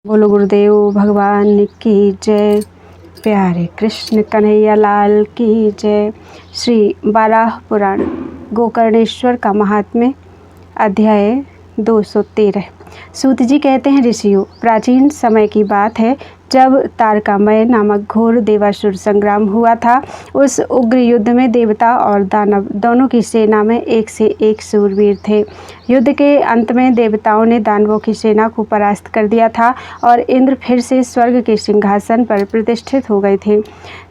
बोलो गुरुदेव भगवान की जय। प्यारे कृष्ण कन्हैया लाल की जय। श्री बाराह पुराण गोकर्णेश्वर का महात्म्य अध्याय 213। सूत जी कहते हैं, ऋषियों, प्राचीन समय की बात है जब तारकामय नामक घोर देवासुर संग्राम हुआ था। उस उग्र युद्ध में देवता और दानव दोनों की सेना में एक से एक शूरवीर थे। युद्ध के अंत में देवताओं ने दानवों की सेना को परास्त कर दिया था और इंद्र फिर से स्वर्ग के सिंहासन पर प्रतिष्ठित हो गए थे।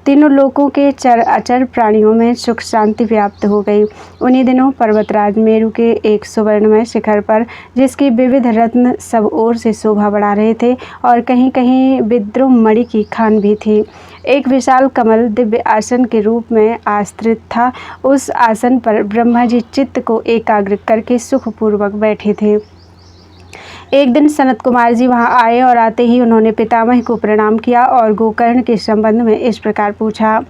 तीनों लोकों के चर अचर प्राणियों में सुख शांति व्याप्त हो गई। उन्हीं दिनों पर्वतराज मेरु के एक सुवर्णमय शिखर पर, जिसकी विविध रत्न सब ओर से शोभा बढ़ा रहे थे और कहीं कहीं विद्रुम मणि की खान भी थी, एक विशाल कमल दिव्य आसन के रूप में आश्रित था। उस आसन पर ब्रह्मा जी चित्त को एकाग्र करके सुखपूर्वक बैठे थे। एक दिन सनत कुमार जी वहां आए और आते ही उन्होंने पितामह को प्रणाम किया और गोकर्ण के संबंध में इस प्रकार पूछा।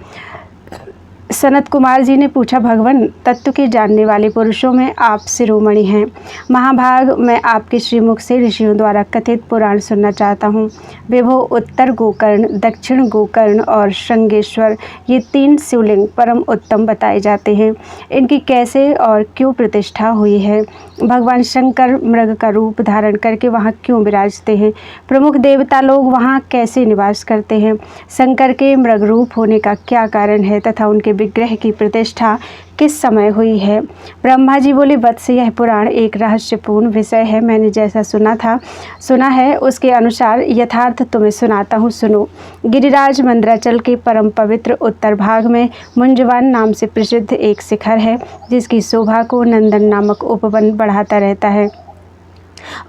सनत कुमार जी ने पूछा, भगवान, तत्व के जानने वाले पुरुषों में आप शिरोमणि हैं। महाभाग, मैं आपके श्रीमुख से ऋषियों द्वारा कथित पुराण सुनना चाहता हूँ। विभो, उत्तर गोकर्ण, दक्षिण गोकर्ण और श्रृंगेश्वर, ये 3 शिवलिंग परम उत्तम बताए जाते हैं। इनकी कैसे और क्यों प्रतिष्ठा हुई है? भगवान शंकर मृग का रूप धारण करके वहाँ क्यों विराजते हैं? प्रमुख देवता लोग वहाँ कैसे निवास करते हैं? शंकर के मृग रूप होने का क्या कारण है तथा उनके विग्रह की प्रतिष्ठा किस समय हुई है? ब्रह्मा जी बोले, वत्स, यह पुराण एक रहस्यपूर्ण विषय है। मैंने जैसा सुना है उसके अनुसार यथार्थ तुम्हें सुनाता हूँ, सुनो। गिरिराज मंदराचल के परम पवित्र उत्तर भाग में मुंजवान नाम से प्रसिद्ध एक शिखर है, जिसकी शोभा को नंदन नामक उपवन बढ़ाता रहता है।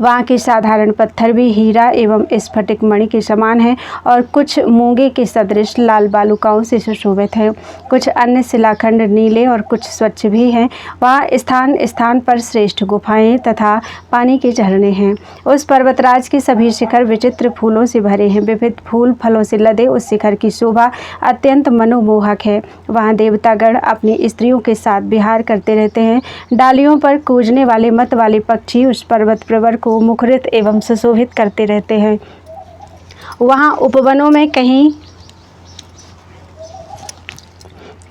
वहाँ के साधारण पत्थर भी हीरा एवं स्फटिक मणि के समान हैं और कुछ मूंगे के सदृश लाल बालुकाओं से सुशोभित हैं। कुछ अन्य शिलाखंड नीले और कुछ स्वच्छ भी हैं। वहाँ स्थान स्थान पर श्रेष्ठ गुफाएं तथा पानी के झरने हैं। उस पर्वतराज के सभी शिखर विचित्र फूलों से भरे हैं। विविध फूल फलों से लदे उस शिखर की शोभा अत्यंत मनोमोहक है। वहाँ देवतागण अपनी स्त्रियों के साथ विहार करते रहते हैं। डालियों पर कूजने वाले मत वाले पक्षी उस पर्वत प्रवर को मुखरित एवं सुशोभित करते रहते हैं। वहाँ उपवनों में कहीं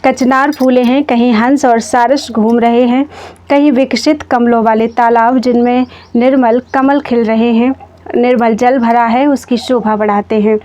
कचनार फूले हैं, कहीं हंस और सारस घूम रहे हैं, कहीं विकसित कमलों वाले तालाब जिनमें निर्मल कमल खिल रहे हैं, निर्मल जल भरा है, उसकी शोभा बढ़ाते हैं।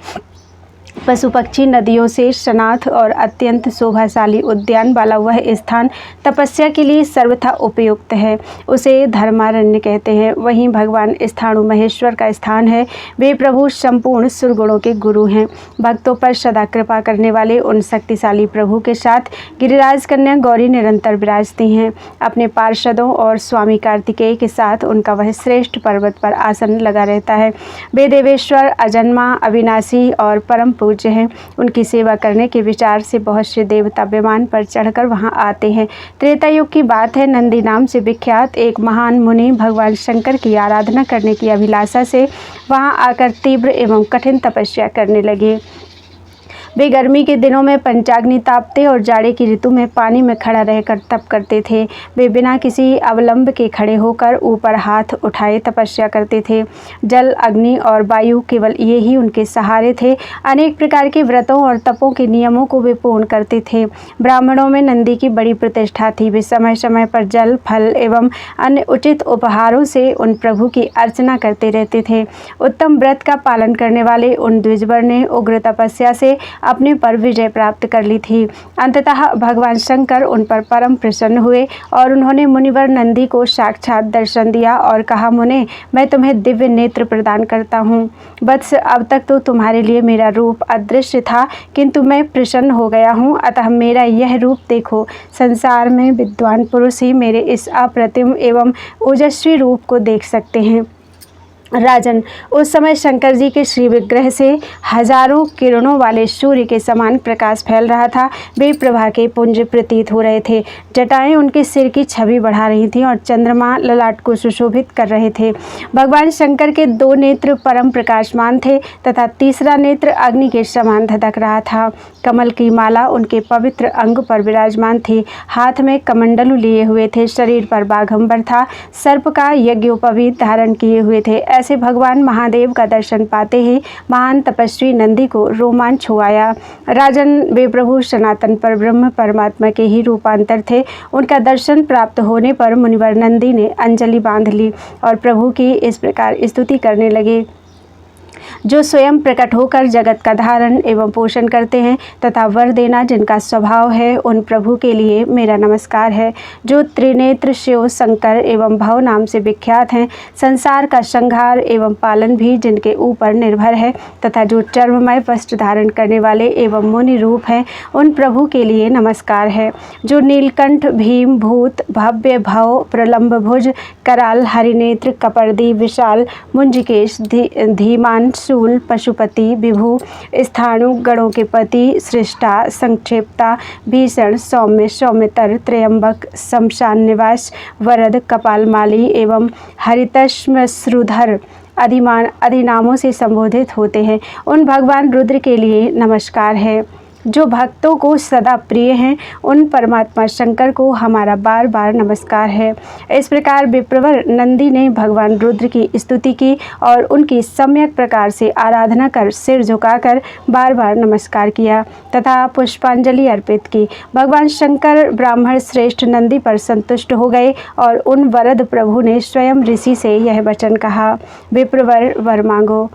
पशु पक्षी नदियों से स्नात और अत्यंत शोभाशाली उद्यान वाला वह स्थान तपस्या के लिए सर्वथा उपयुक्त है। उसे धर्मारण्य कहते हैं। वहीं भगवान स्थाणु महेश्वर का स्थान है। वे प्रभु संपूर्ण सुरगुणों के गुरु हैं। भक्तों पर सदा कृपा करने वाले उन शक्तिशाली प्रभु के साथ गिरिराज कन्या गौरी निरंतर विराजती हैं। अपने पार्षदों और स्वामी कार्तिकेय के साथ उनका वह श्रेष्ठ पर्वत पर आसन लगा रहता है। वे देवेश्वर, अजन्मा, अविनाशी और परम पूज्य हैं। उनकी सेवा करने के विचार से बहुत से देवता विमान पर चढ़कर वहां आते हैं। त्रेता युग की बात है। नंदी नाम से विख्यात एक महान मुनि भगवान शंकर की आराधना करने की अभिलाषा से वहां आकर तीव्र एवं कठिन तपस्या करने लगे। वे गर्मी के दिनों में पंचाग्नि तापते और जाड़े की ऋतु में पानी में खड़ा रहकर तप करते थे। वे बिना किसी अवलंब के खड़े होकर ऊपर हाथ उठाए तपस्या करते थे। जल, अग्नि और वायु केवल ये ही उनके सहारे थे। अनेक प्रकार के व्रतों और तपों के नियमों को वे पूर्ण करते थे। ब्राह्मणों में नंदी की बड़ी प्रतिष्ठा थी। वे समय समय पर जल, फल एवं अन्य उचित उपहारों से उन प्रभु की अर्चना करते रहते थे। उत्तम व्रत का पालन करने वाले उन द्विजवर ने उग्र तपस्या से अपने पर विजय प्राप्त कर ली थी। अंततः भगवान शंकर उन पर परम प्रसन्न हुए और उन्होंने मुनिवर नंदी को साक्षात दर्शन दिया और कहा, मुने, मैं तुम्हें दिव्य नेत्र प्रदान करता हूँ। वत्स, अब तक तो तुम्हारे लिए मेरा रूप अदृश्य था, किंतु मैं प्रसन्न हो गया हूँ, अतः मेरा यह रूप देखो। संसार में विद्वान पुरुष ही मेरे इस अप्रतिम एवं ओजस्वी रूप को देख सकते हैं। राजन, उस समय शंकर जी के श्री विग्रह से हजारों किरणों वाले सूर्य के समान प्रकाश फैल रहा था। वे प्रभा के पुंज प्रतीत हो रहे थे। जटाएं उनके सिर की छवि बढ़ा रही थीं और चंद्रमा ललाट को सुशोभित कर रहे थे। भगवान शंकर के 2 नेत्र परम प्रकाशमान थे तथा तीसरा नेत्र अग्नि के समान धधक रहा था। कमल की माला उनके पवित्र अंग पर विराजमान थी। हाथ में कमंडलु लिए हुए थे। शरीर पर बाघंबर था। सर्प का यज्ञोपवीत धारण किए हुए थे। से भगवान महादेव का दर्शन पाते ही महान तपस्वी नंदी को रोमांच हो आया। राजन, वे प्रभु सनातन पर ब्रह्म परमात्मा के ही रूपांतर थे। उनका दर्शन प्राप्त होने पर मुनिवर नंदी ने अंजलि बांध ली और प्रभु की इस प्रकार स्तुति करने लगे, जो स्वयं प्रकट होकर जगत का धारण एवं पोषण करते हैं तथा वर देना जिनका स्वभाव है, उन प्रभु के लिए मेरा नमस्कार है। जो त्रिनेत्र शिव, शंकर एवं भव नाम से विख्यात हैं, संसार का संहार एवं पालन भी जिनके ऊपर निर्भर है तथा जो चर्ममय वस्त्र धारण करने वाले एवं मुनि रूप हैं, उन प्रभु के लिए नमस्कार है। जो नीलकंठ, भीम, भूत, भव्य, भव, प्रलंब भुज, कराल, हरिनेत्र, कपर्दी, विशाल, मुंजिकेश, धीमान, शूल, पशुपति, विभु, स्थाणु, गणों के पति, सृष्टा, संक्षेपता, भीषण, सौम्य, सौम्यतर, त्रयंबक, शमशान निवास, वरद, कपालमाली एवं हरितश्मश्रुधर आदि नामों से संबोधित होते हैं, उन भगवान रुद्र के लिए नमस्कार है। जो भक्तों को सदा प्रिय हैं, उन परमात्मा शंकर को हमारा बार बार नमस्कार है। इस प्रकार विप्रवर नंदी ने भगवान रुद्र की स्तुति की और उनकी सम्यक प्रकार से आराधना कर सिर झुकाकर बार बार नमस्कार किया तथा पुष्पांजलि अर्पित की। भगवान शंकर ब्राह्मण श्रेष्ठ नंदी पर संतुष्ट हो गए और उन वरद प्रभु ने स्वयं ऋषि से यह वचन कहा, विप्रवर, वर मांगो।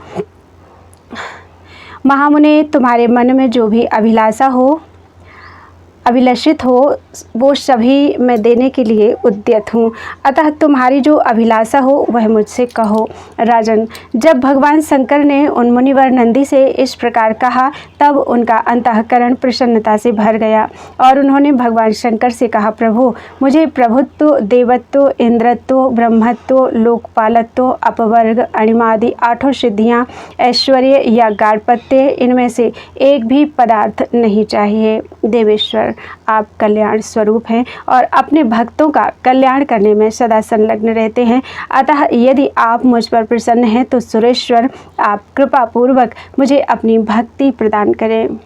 महामुने, तुम्हारे मन में जो भी अभिलाषित हो वो सभी मैं देने के लिए उद्यत हूँ, अतः तुम्हारी जो अभिलाषा हो वह मुझसे कहो। राजन, जब भगवान शंकर ने उन मुनिवर नंदी से इस प्रकार कहा, तब उनका अंतःकरण प्रसन्नता से भर गया और उन्होंने भगवान शंकर से कहा, प्रभु, मुझे प्रभुत्व, देवत्व, इंद्रत्व, ब्रह्मत्व, लोकपालत्व, अपवर्ग, अणिमादि 8 सिद्धियाँ, ऐश्वर्य या गाढ़पत्य, इनमें से एक भी पदार्थ नहीं चाहिए। देवेश्वर, आप कल्याण स्वरूप हैं और अपने भक्तों का कल्याण करने में सदा संलग्न रहते हैं, अतः यदि आप मुझ पर प्रसन्न हैं तो सुरेश्वर, आप कृपा पूर्वक मुझे अपनी भक्ति प्रदान करें।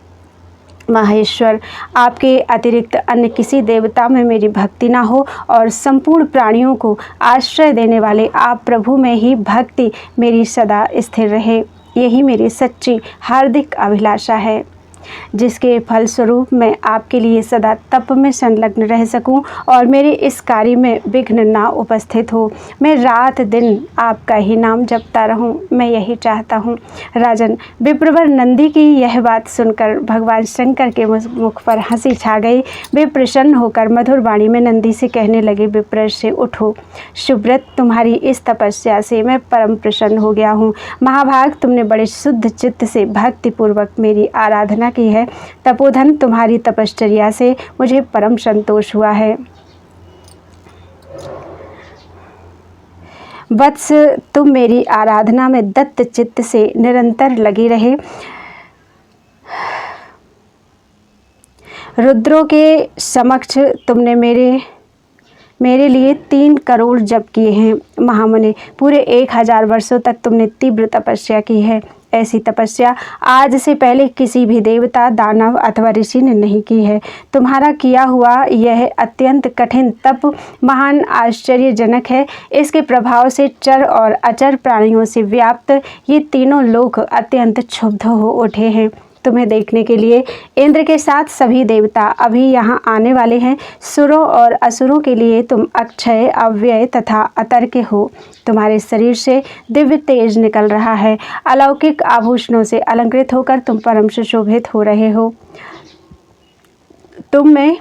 माहेश्वर, आपके अतिरिक्त अन्य किसी देवता में मेरी भक्ति ना हो और संपूर्ण प्राणियों को आश्रय देने वाले आप प्रभु में ही भक्ति मेरी सदा स्थिर रहे, यही मेरी सच्ची हार्दिक अभिलाषा है, जिसके फलस्वरूप मैं आपके लिए सदा तप में संलग्न रह सकूं और मेरे इस कार्य में विघ्न ना उपस्थित हो। मैं रात दिन आपका ही नाम जपता रहूं, मैं यही चाहता हूं। राजन, विप्रवर नंदी की यह बात सुनकर भगवान शंकर के मुख पर हंसी छा गई। वे प्रसन्न होकर मधुर वाणी में नंदी से कहने लगे, विप्र से उठो। सुव्रत, तुम्हारी इस तपस्या से मैं परम प्रसन्न हो गया हूँ। महाभाग, तुमने बड़े शुद्ध चित्त से भक्तिपूर्वक मेरी आराधना की है। तपोधन, तुम्हारी तपश्चर्या से मुझे परम संतोष हुआ है। वत्स, तुम मेरी आराधना में दत्त चित्त से निरंतर लगी रहे। रुद्रों के समक्ष तुमने मेरे लिए 3 करोड़ जप किए हैं। महामुने, पूरे 1000 वर्षों तक तुमने तीव्र तपस्या की है। ऐसी तपस्या आज से पहले किसी भी देवता, दानव अथवा ऋषि ने नहीं की है। तुम्हारा किया हुआ यह अत्यंत कठिन तप महान आश्चर्यजनक है। इसके प्रभाव से चर और अचर प्राणियों से व्याप्त ये तीनों लोक अत्यंत क्षुब्ध हो उठे हैं। तुम्हें देखने के लिए इंद्र के साथ सभी देवता अभी यहाँ आने वाले हैं। सुरों और असुरों के लिए तुम अक्षय, अव्यय तथा अतर्क्य हो। तुम्हारे शरीर से दिव्य तेज निकल रहा है। अलौकिक आभूषणों से अलंकृत होकर तुम परम सुशोभित हो रहे हो। तुम में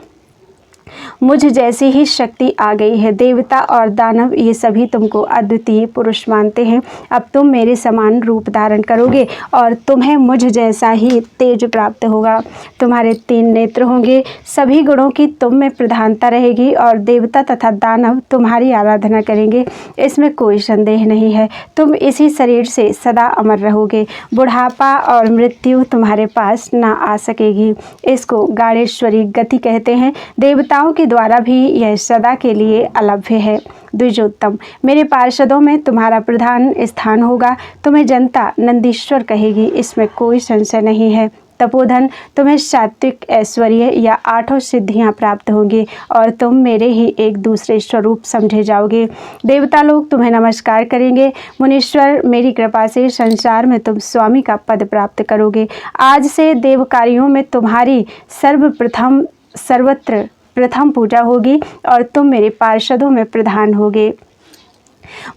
मुझ जैसी ही शक्ति आ गई है। देवता और दानव ये सभी तुमको अद्वितीय पुरुष मानते हैं। अब तुम मेरे समान रूप धारण करोगे और तुम्हें मुझ जैसा ही तेज प्राप्त होगा। तुम्हारे 3 नेत्र होंगे। सभी गुणों की तुम में प्रधानता रहेगी और देवता तथा दानव तुम्हारी आराधना करेंगे, इसमें कोई संदेह नहीं है। तुम इसी शरीर से सदा अमर रहोगे। बुढ़ापा और मृत्यु तुम्हारे पास ना आ सकेगी। इसको गाढ़ेश्वरी गति कहते हैं। देवताओं के द्वारा भी यह सदा के लिए अलभ्य है। द्विजोत्तम, मेरे पार्षदों में तुम्हारा प्रधान स्थान होगा। तुम्हें जनता नंदीश्वर कहेगी, इसमें कोई संशय नहीं है। तपोधन, तुम्हें सात्विक ऐश्वर्य या 8 सिद्धियां प्राप्त होंगी और तुम मेरे ही एक दूसरे स्वरूप समझे जाओगे। देवता लोग तुम्हें नमस्कार करेंगे। मुनीश्वर, मेरी कृपा से संसार में तुम स्वामी का पद प्राप्त करोगे। आज से देव कार्यों में तुम्हारी सर्वत्र प्रथम पूजा होगी और तुम मेरे पार्षदों में प्रधान होगे।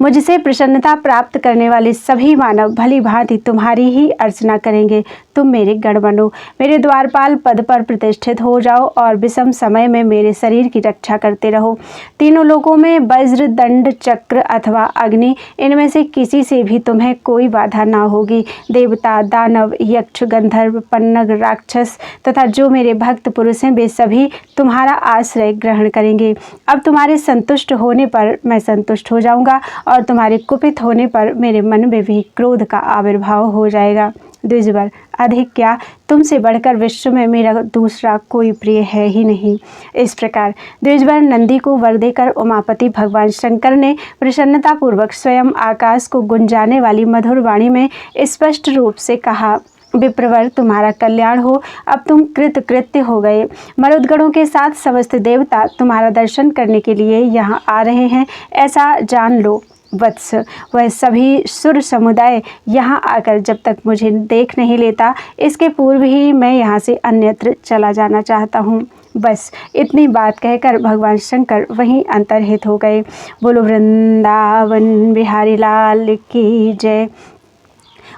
मुझसे प्रसन्नता प्राप्त करने वाले सभी मानव भली भांति तुम्हारी ही अर्चना करेंगे। तुम मेरे गण बनो, मेरे द्वारपाल पद पर प्रतिष्ठित हो जाओ और विषम समय में मेरे शरीर की रक्षा करते रहो। तीनों लोकों में वज्र, दंड, चक्र अथवा अग्नि, इनमें से किसी से भी तुम्हें कोई बाधा ना होगी। देवता, दानव, यक्ष, गंधर्व, पन्नग, राक्षस तथा जो मेरे भक्त पुरुष हैं वे सभी तुम्हारा आश्रय ग्रहण करेंगे। अब तुम्हारे संतुष्ट होने पर मैं संतुष्ट हो जाऊंगा और तुम्हारे कुपित होने पर मेरे मन में भी क्रोध का आविर्भाव हो जाएगा। द्विजवर, अधिक क्या, तुमसे बढ़कर विश्व में मेरा दूसरा कोई प्रिय है ही नहीं। इस प्रकार द्विजवर नंदी को वर देकर उमापति भगवान शंकर ने प्रसन्नतापूर्वक स्वयं आकाश को गुंजाने वाली मधुर वाणी में स्पष्ट रूप से कहा, विप्रवर, तुम्हारा कल्याण हो। अब तुम कृतकृत्य हो गए। मरुदगणों के साथ समस्त देवता तुम्हारा दर्शन करने के लिए यहाँ आ रहे हैं, ऐसा जान लो वत्स। वह सभी सुर समुदाय यहाँ आकर जब तक मुझे देख नहीं लेता, इसके पूर्व ही मैं यहाँ से अन्यत्र चला जाना चाहता हूँ। बस इतनी बात कहकर भगवान शंकर वहीं अंतर्हित हो गए। बोलो वृंदावन बिहारी लाल की जय।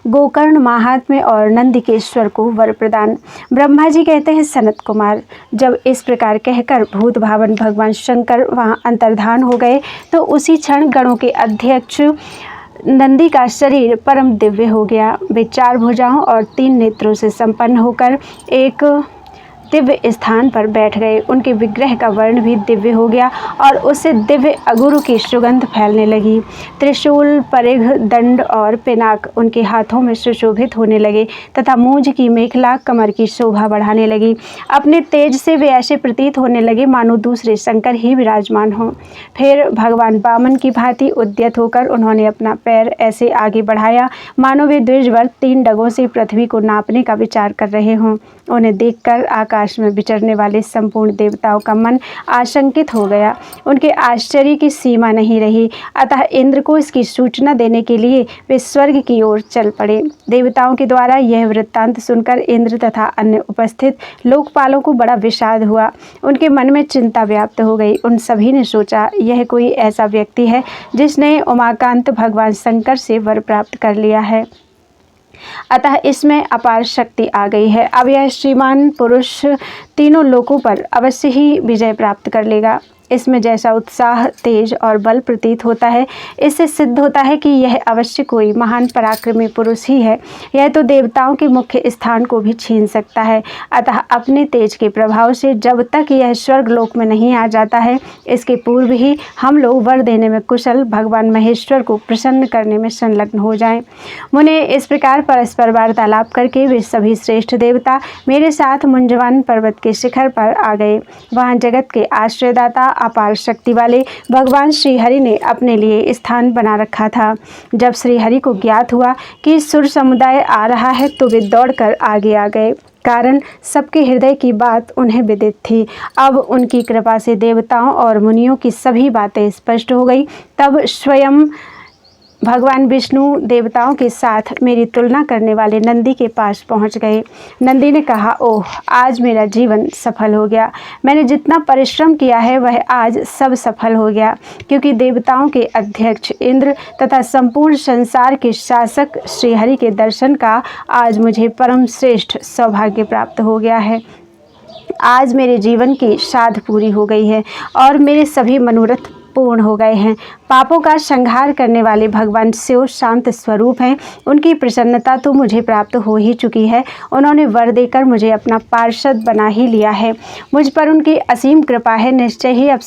गोकर्ण महात्म्य और नंदिकेश्वर को वर प्रदान। ब्रह्मा जी कहते हैं, सनत कुमार, जब इस प्रकार कहकर भूत भावन भगवान शंकर वहाँ अंतर्धान हो गए तो उसी क्षण गणों के अध्यक्ष नंदी का शरीर परम दिव्य हो गया। वे 4 भुजाओं और 3 नेत्रों से संपन्न होकर एक दिव्य स्थान पर बैठ गए। उनके विग्रह का वर्ण भी दिव्य हो गया और उससे दिव्य अगुरु की सुगंध फैलने लगी। त्रिशूल, परिघ, दंड और पिनाक उनके हाथों में सुशोभित होने लगे तथा मूंज की मेखला कमर की शोभा बढ़ाने लगी। अपने तेज से वे ऐसे प्रतीत होने लगे मानो दूसरे शंकर ही विराजमान हों। फिर भगवान वामन की भांति उद्यत होकर उन्होंने अपना पैर ऐसे आगे बढ़ाया मानो वे द्विजवर 3 डगों से पृथ्वी को नापने का विचार कर रहे हों। उन्हें देखकर आकाश में विचरने वाले संपूर्ण देवताओं का मन आशंकित हो गया। उनके आश्चर्य की सीमा नहीं रही। अतः इंद्र को इसकी सूचना देने के लिए वे स्वर्ग की ओर चल पड़े। देवताओं के द्वारा यह वृत्तांत सुनकर इंद्र तथा अन्य उपस्थित लोकपालों को बड़ा विषाद हुआ। उनके मन में चिंता व्याप्त हो गई। उन सभी ने सोचा, यह कोई ऐसा व्यक्ति है जिसने उमाकांत भगवान शंकर से वर प्राप्त कर लिया है, अतः इसमें अपार शक्ति आ गई है। अब यह श्रीमान पुरुष तीनों लोकों पर अवश्य ही विजय प्राप्त कर लेगा। इसमें जैसा उत्साह, तेज और बल प्रतीत होता है, इससे सिद्ध होता है कि यह अवश्य कोई महान पराक्रमी पुरुष ही है। यह तो देवताओं के मुख्य स्थान को भी छीन सकता है। अतः अपने तेज के प्रभाव से जब तक यह स्वर्ग लोक में नहीं आ जाता है, इसके पूर्व ही हम लोग वर देने में कुशल भगवान महेश्वर को प्रसन्न करने में संलग्न हो जाएं। मुने इस प्रकार परस्पर वार्तालाप करके वे सभी श्रेष्ठ देवता मेरे साथ मुंजवान पर्वत के शिखर पर आ गए। वहाँ जगत के आश्रयदाता अपार शक्ति वाले भगवान श्रीहरि ने अपने लिए स्थान बना रखा था। जब श्रीहरि को ज्ञात हुआ कि सुर समुदाय आ रहा है तो वे दौड़कर आगे आ गए। कारण सबके हृदय की बात उन्हें विदित थी। अब उनकी कृपा से देवताओं और मुनियों की सभी बातें स्पष्ट हो गई। तब स्वयं भगवान विष्णु देवताओं के साथ मेरी तुलना करने वाले नंदी के पास पहुंच गए। नंदी ने कहा, ओह, आज मेरा जीवन सफल हो गया। मैंने जितना परिश्रम किया है वह आज सब सफल हो गया, क्योंकि देवताओं के अध्यक्ष इंद्र तथा संपूर्ण संसार के शासक श्रीहरि के दर्शन का आज मुझे परम श्रेष्ठ सौभाग्य प्राप्त हो गया है। आज मेरे जीवन की साध पूरी हो गई है और मेरे सभी मनोरथ पूर्ण हो गए हैं। पापों का संहार करने वाले भगवान शिव शांत स्वरूप हैं। उनकी प्रसन्नता तो मुझे प्राप्त हो ही चुकी है। उन्होंने वर देकर मुझे अपना पार्षद बना ही लिया है। मुझ पर उनकी असीम कृपा है। निश्चय ही अब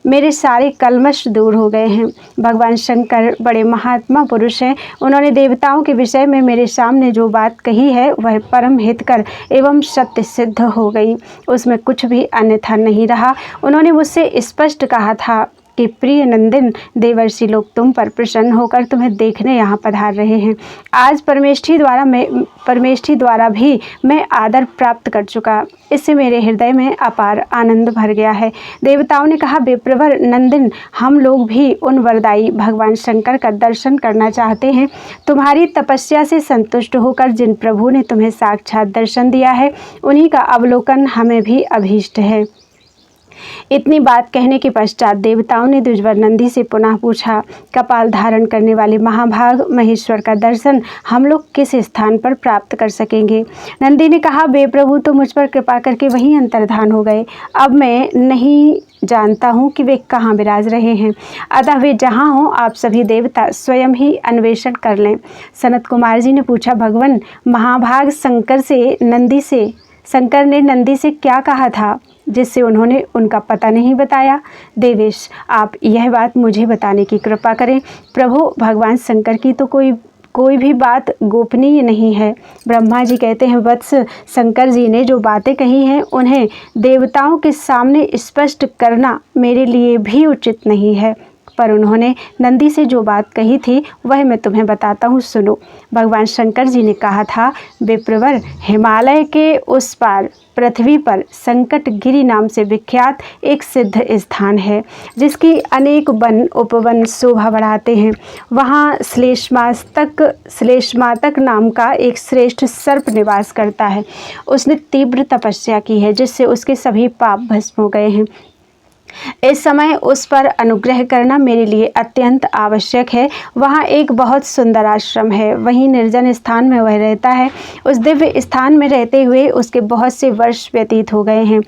मेरे सारे कलमश दूर हो गए हैं। भगवान शंकर बड़े महात्मा पुरुष हैं। उन्होंने देवताओं के विषय में मेरे सामने जो बात कही है वह परम हितकर एवं सत्य सिद्ध हो गई। उसमें कुछ भी अन्यथा नहीं रहा। उन्होंने मुझसे स्पष्ट कहा था कि प्रिय नंदिन, देवर्षि लोग तुम पर प्रसन्न होकर तुम्हें देखने यहाँ पधार रहे हैं। आज परमेष्ठी द्वारा भी मैं आदर प्राप्त कर चुका, इससे मेरे हृदय में अपार आनंद भर गया है। देवताओं ने कहा, विप्रवर नंदिन, हम लोग भी उन वरदायी भगवान शंकर का दर्शन करना चाहते हैं। तुम्हारी तपस्या से संतुष्ट होकर जिन प्रभु ने तुम्हें साक्षात दर्शन दिया है, उन्हीं का अवलोकन हमें भी अभीष्ट है। इतनी बात कहने के पश्चात देवताओं ने द्विजवर नंदी से पुनः पूछा, कपाल धारण करने वाले महाभाग महेश्वर का दर्शन हम लोग किस स्थान पर प्राप्त कर सकेंगे? नंदी ने कहा, वे प्रभु तो मुझ पर कृपा करके वहीं अंतर्धान हो गए। अब मैं नहीं जानता हूँ कि वे कहाँ विराज रहे हैं, अतः वे जहाँ हों आप सभी देवता स्वयं ही अन्वेषण कर लें। सनत कुमार जी ने पूछा, भगवान महाभाग शंकर ने नंदी से क्या कहा था जिससे उन्होंने उनका पता नहीं बताया? देवेश, आप यह बात मुझे बताने की कृपा करें। प्रभु, भगवान शंकर की तो कोई भी बात गोपनीय नहीं है। ब्रह्मा जी कहते हैं, वत्स, शंकर जी ने जो बातें कही हैं उन्हें देवताओं के सामने स्पष्ट करना मेरे लिए भी उचित नहीं है, पर उन्होंने नंदी से जो बात कही थी वह मैं तुम्हें बताता हूँ, सुनो। भगवान शंकर जी ने कहा था, विप्रवर, हिमालय के उस पार पृथ्वी पर संकटगिरी नाम से विख्यात एक सिद्ध स्थान है, जिसकी अनेक वन उपवन शोभा बढ़ाते हैं। वहाँ श्लेष्मातक नाम का एक श्रेष्ठ सर्प निवास करता है। उसने तीव्र तपस्या की है, जिससे उसके सभी पाप भस्म हो गए हैं। इस समय उस पर अनुग्रह करना मेरे लिए अत्यंत आवश्यक है। वहाँ एक बहुत सुंदर आश्रम है, वहीं निर्जन स्थान में वह रहता है। उस दिव्य स्थान में रहते हुए उसके बहुत से वर्ष व्यतीत हो गए हैं।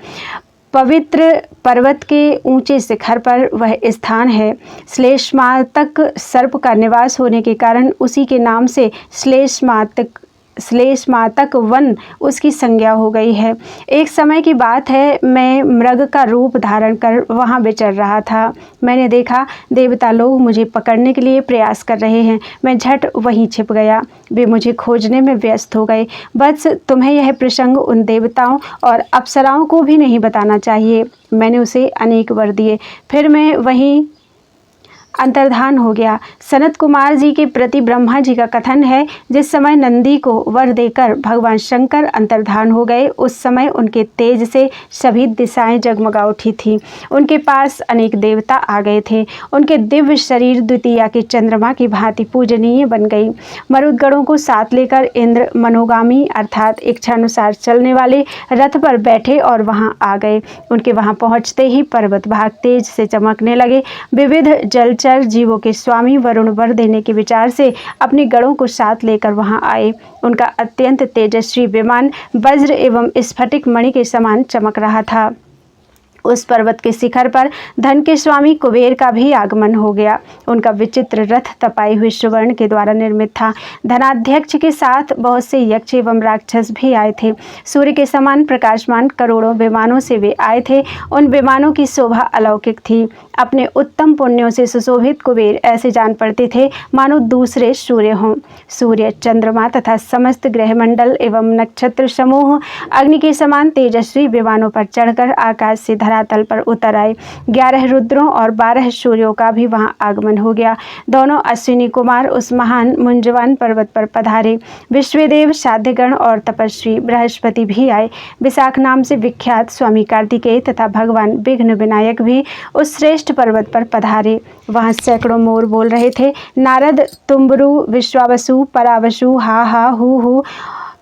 पवित्र पर्वत के ऊंचे शिखर पर वह स्थान है। श्लेष्मातक सर्प का निवास होने के कारण उसी के नाम से श्लेष्मातक वन उसकी संज्ञा हो गई है। एक समय की बात है, मैं मृग का रूप धारण कर वहाँ विचर रहा था। मैंने देखा देवता लोग मुझे पकड़ने के लिए प्रयास कर रहे हैं। मैं झट वहीं छिप गया। वे मुझे खोजने में व्यस्त हो गए। बस तुम्हें यह प्रसंग उन देवताओं और अप्सराओं को भी नहीं बताना चाहिए। मैंने उसे अनेक वर दिए, फिर मैं वहीं अंतर्धान हो गया। सनत कुमार जी के प्रति ब्रह्मा जी का कथन है, जिस समय नंदी को वर देकर भगवान शंकर अंतर्धान हो गए, उस समय उनके तेज से सभी दिशाएं जगमगा उठी थीं। उनके पास अनेक देवता आ गए थे। उनके दिव्य शरीर द्वितीया के चंद्रमा की भांति पूजनीय बन गई। मरुदगणों को साथ लेकर इंद्र मनोगामी अर्थात इच्छानुसार चलने वाले रथ पर बैठे और वहां आ गए। उनके वहां पहुंचते ही पर्वत भाग तेज से चमकने लगे। विविध जलचर जीवों के स्वामी वरुण वर देने के विचार से अपने गणों को साथ लेकर वहां आए। उनका अत्यंत तेजस्वी विमान वज्र एवं स्फटिक मणि के समान चमक रहा था। उस पर्वत के शिखर पर धन के स्वामी कुबेर का भी आगमन हो गया। उनका विचित्र रथ तपाई हुए सुवर्ण के द्वारा निर्मित था। धनाध्यक्ष के साथ बहुत से यक्ष एवं राक्षस भी आए थे। सूर्य के समान प्रकाशमान करोड़ों विमानों से वे आए थे। उन विमानों की शोभा अलौकिक थी। अपने उत्तम पुण्यों से सुशोभित कुबेर ऐसे जान पड़ते थे मानो दूसरे सूर्य हों। सूर्य, चंद्रमा तथा समस्त ग्रहमंडल एवं नक्षत्र समूह अग्नि के समान तेजस्वी विमानों पर चढ़कर आकाश से धरातल पर उतर आए। 11 रुद्रों और 12 सूर्यों का भी वहां आगमन हो गया। दोनों अश्विनी कुमार उस महान मुंजवान पर्वत पर पधारे। विश्वदेव, साध्यगण और तपस्वी बृहस्पति भी आए। विशाख नाम से विख्यात स्वामी कार्तिकेय तथा भगवान विघ्न विनायक भी उस श्रेष्ठ पर्वत पर पधारे। वहां सैकड़ों मोर बोल रहे थे। नारद, तुम्बरु, विश्वावसु, परावसु, हा हा, हु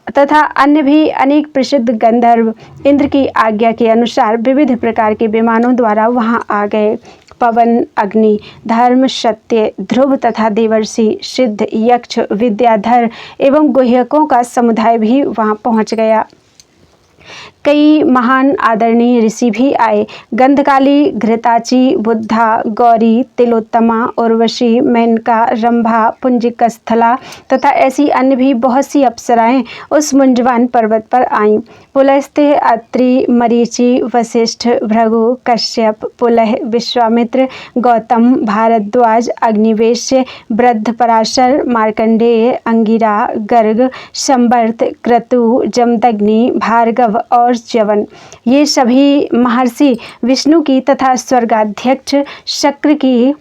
तथा अन्य भी अनेक प्रसिद्ध गंधर्व इंद्र की आज्ञा के अनुसार विविध प्रकार के विमानों द्वारा वहां आ गए। पवन, अग्नि, धर्म, सत्य, ध्रुव तथा देवर्षि, सिद्ध, यक्ष, विद्याधर एवं गुह्यकों का समुदाय भी वहां पहुंच गया। कई महान आदरणीय ऋषि भी आए। गंधकाली, घृताची, बुद्धा, गौरी, तिलोत्तमा, उर्वशी, मेनका, रंभा, पुंजिकस्थला तथा ऐसी अन्य भी बहुत सी अप्सराएं उस मुंजवान पर्वत पर आईं। पुलस्त्य, अत्रि, मरीचि, वशिष्ठ, भृगु, कश्यप, पुलह, विश्वामित्र, गौतम, भारद्वाज, अग्निवेश्य, वृद्ध, पराशर, मार्कंडेय, अंगिरा, गर्ग, संवर्त, क्रतु, जमदग्नि, भार्गव और और च्यवन, ये सभी महर्षि विष्णु की तथा स्वर्गाध्यक्ष शक्र की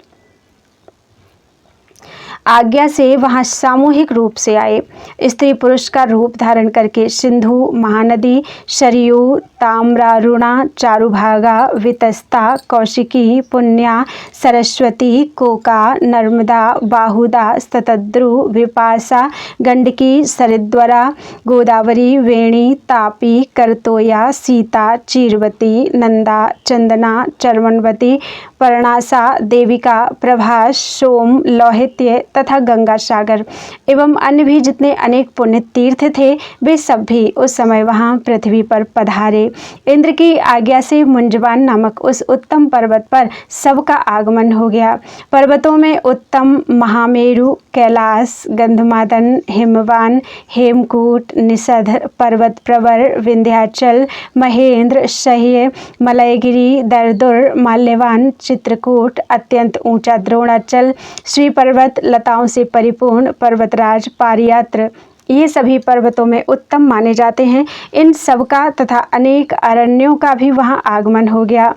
आज्ञा से वहां सामूहिक रूप से आए। स्त्री पुरुष का रूप धारण करके सिंधु, महानदी, सरयू, ताम्रारुणा, चारुभागा, वितस्ता, कौशिकी, पुण्या, सरस्वती, कोका, नर्मदा, बाहुदा, शतद्रु, विपाशा, गंडकी, सरिद्वरा, गोदावरी, वेणी, तापी, करतोया, सीता, चीरवती, नंदा, चंदना, चर्मणवती, पर्णासा, देविका, प्रभास, सोम, लौहित्य तथा गंगा सागर एवं अन्य भी जितने अनेक पुण्य तीर्थ थे, वे सब भी उस समय वहां पृथ्वी पर पधारे। इंद्र की आज्ञा से मुंजवान नामक उस उत्तम पर्वत पर सबका आगमन हो गया। पर्वतों में उत्तम, महामेरु, कैलाश, गंधमादन, हिमवान, हेमकूट, निषद, पर्वत प्रवर, विंध्याचल, महेंद्र, सह्य, मलयगिरी, दरदुर, माल्यवान, चित्रकूट, अत्यंत ऊंचा द्रोणाचल, श्री पर्वत, लताओं से परिपूर्ण पर्वतराज, पारियात्र, ये सभी पर्वतों में उत्तम माने जाते हैं। इन सबका तथा अनेक अरण्यों का भी वहां आगमन हो गया।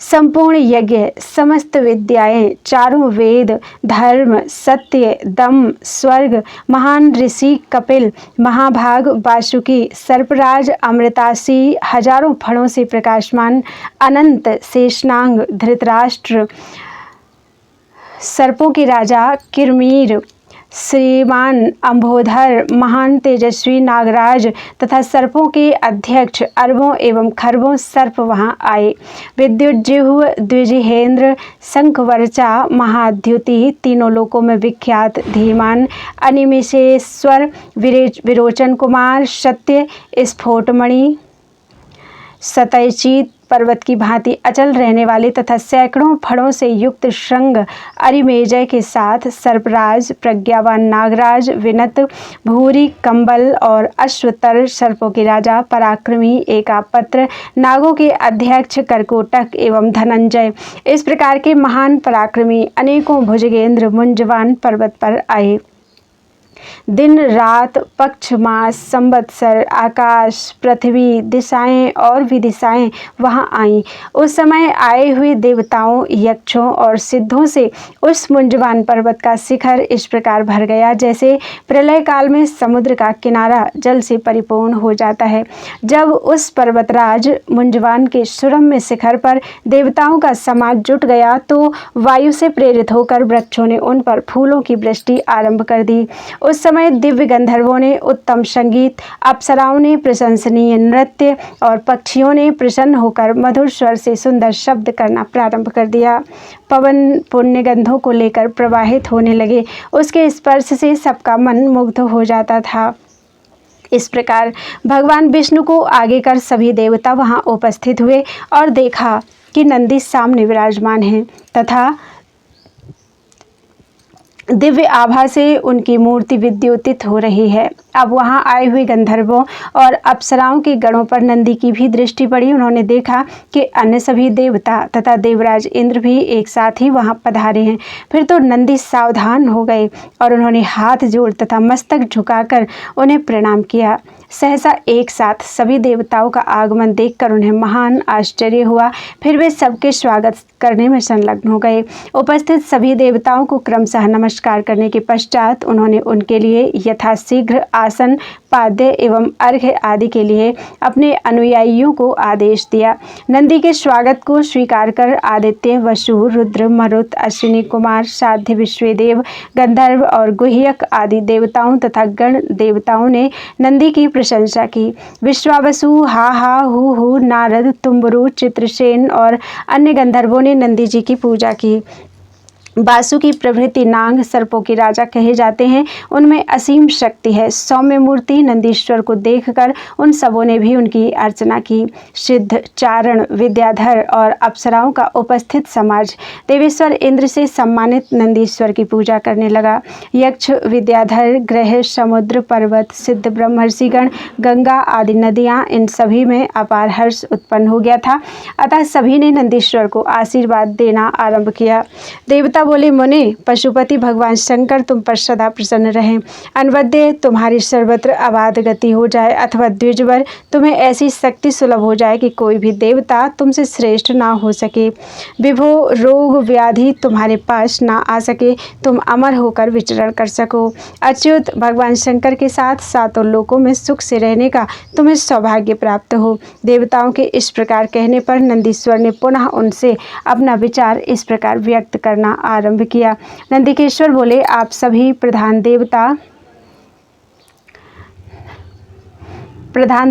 संपूर्ण यज्ञ, समस्त विद्याएं, चारों वेद, धर्म, सत्य, दम, स्वर्ग, महान ऋषि कपिल, महाभाग वासुकी, सर्पराज, अमृतासी, हजारों फणों से प्रकाशमान अनंत शेषनांग, धृतराष्ट्र, सर्पों के राजा किरमीर, श्रीमान अम्भोधर, महान तेजस्वी नागराज तथा सर्पों के अध्यक्ष अरबों एवं खरबों सर्प वहां आए। विद्युज्जिह्व, द्विजिहेंद्र, शंखवर्चा, महाद्युति, तीनों लोकों में विख्यात धीमान, अनिमिषेश्वर, विरोचन कुमार, सत्य, स्फोटमणि, सतैचित, पर्वत की भांति अचल रहने वाले तथा सैकड़ों फड़ों से युक्त श्रृंग अरिमेजय के साथ सर्पराज, प्रज्ञावान नागराज, विनत, भूरी, कंबल और अश्वतर, सर्पों के राजा, पराक्रमी, एकापत्र, नागों के अध्यक्ष कर्कोटक एवं धनंजय, इस प्रकार के महान पराक्रमी अनेकों भुजगेंद्र मुंजवान पर्वत पर आए। दिन रात, पक्ष, मास, संवत्सर, आकाश, पृथ्वी, दिशाएं और विदिशाएं वहां आईं। उस समय आए हुए देवताओं, यक्षों और सिद्धों से उस मुंजवान पर्वत का शिखर इस प्रकार भर गया जैसे प्रलय काल में समुद्र का किनारा जल से परिपूर्ण हो जाता है। जब उस पर्वतराज मुंजवान के सुरम्य शिखर पर देवताओं का समाज जुट गया तो वायु से प्रेरित होकर वृक्षों ने उन पर फूलों की वृष्टि आरंभ कर दी। उस समय दिव्य गंधर्वों ने उत्तम संगीत, अप्सराओं ने प्रशंसनीय नृत्य और पक्षियों ने प्रसन्न होकर मधुर स्वर से सुंदर शब्द करना प्रारंभ कर दिया। पवन पुण्य गंधों को लेकर प्रवाहित होने लगे, उसके स्पर्श से सबका मन मुग्ध हो जाता था। इस प्रकार भगवान विष्णु को आगे कर सभी देवता वहां उपस्थित हुए और देखा कि नंदी सामने विराजमान हैं तथा दिव्य आभा से उनकी मूर्ति विद्योतित हो रही है। अब वहां आए हुए गंधर्वों और अप्सराओं के गणों पर नंदी की भी दृष्टि पड़ी। उन्होंने देखा कि अन्य सभी देवता तथा देवराज इंद्र भी एक साथ ही वहां पधारे हैं। फिर तो नंदी सावधान हो गए और उन्होंने हाथ जोड़ तथा मस्तक झुकाकर उन्हें प्रणाम किया। सहसा एक साथ सभी देवताओं का आगमन देखकर उन्हें महान आश्चर्य हुआ। फिर वे सबके स्वागत करने में संलग्न हो गए। उपस्थित सभी देवताओं को क्रमशः नमस्कार करने के पश्चात उन्होंने उनके लिए यथाशीघ्र आसन, पाद्य एवं अर्घ्य आदि के लिए अपने अनुयायियों को आदेश दिया। नंदी के स्वागत को स्वीकार कर आदित्य, वसु, रुद्र, मरुत, अश्विनी कुमार, साध्य, विश्वेदेव, गंधर्व और गुह्यक आदि देवताओं तथा गण देवताओं ने नंदी की प्रशंसा की। विश्वावसु, हा हा, हु, नारद, तुम्बरु, चित्रसेन और अन्य गंधर्वों ने नंदी जी की पूजा की। वासुकी प्रभृति नाग सर्पों के राजा कहे जाते हैं, उनमें असीम शक्ति है। सौम्य मूर्ति नंदीश्वर को देखकर उन सबों ने भी उनकी अर्चना की। सिद्ध, चारण, विद्याधर और अप्सराओं का उपस्थित समाज देवेश्वर इंद्र से सम्मानित नंदीश्वर की पूजा करने लगा। यक्ष, विद्याधर, ग्रह, समुद्र, पर्वत, सिद्ध, ब्रह्मर्षिगण, गंगा आदि नदियाँ, इन सभी में अपार हर्ष उत्पन्न हो गया था। अतः सभी ने नंदीश्वर को आशीर्वाद देना आरंभ किया। देवता बोले, मुने पशुपति भगवान शंकर तुम पर सदा प्रसन्न रहें। अनवद्य तुम्हारी सर्वत्र अबाध गति हो जाए, अथवा द्विजवर तुम्हें ऐसी शक्ति सुलभ हो जाए कि कोई भी देवता तुमसे श्रेष्ठ ना हो सके। विभो रोग व्याधि तुम्हारे पास ना आ सके, तुम अमर होकर विचरण कर सको। अच्युत भगवान शंकर के साथ सातों लोकों में सुख से रहने का तुम्हें सौभाग्य प्राप्त हो। देवताओं के इस प्रकार कहने पर नंदीश्वर ने पुनः उनसे अपना विचार इस प्रकार व्यक्त करना आरंभ किया। नंदिकेश्वर बोले, आप सभी प्रधान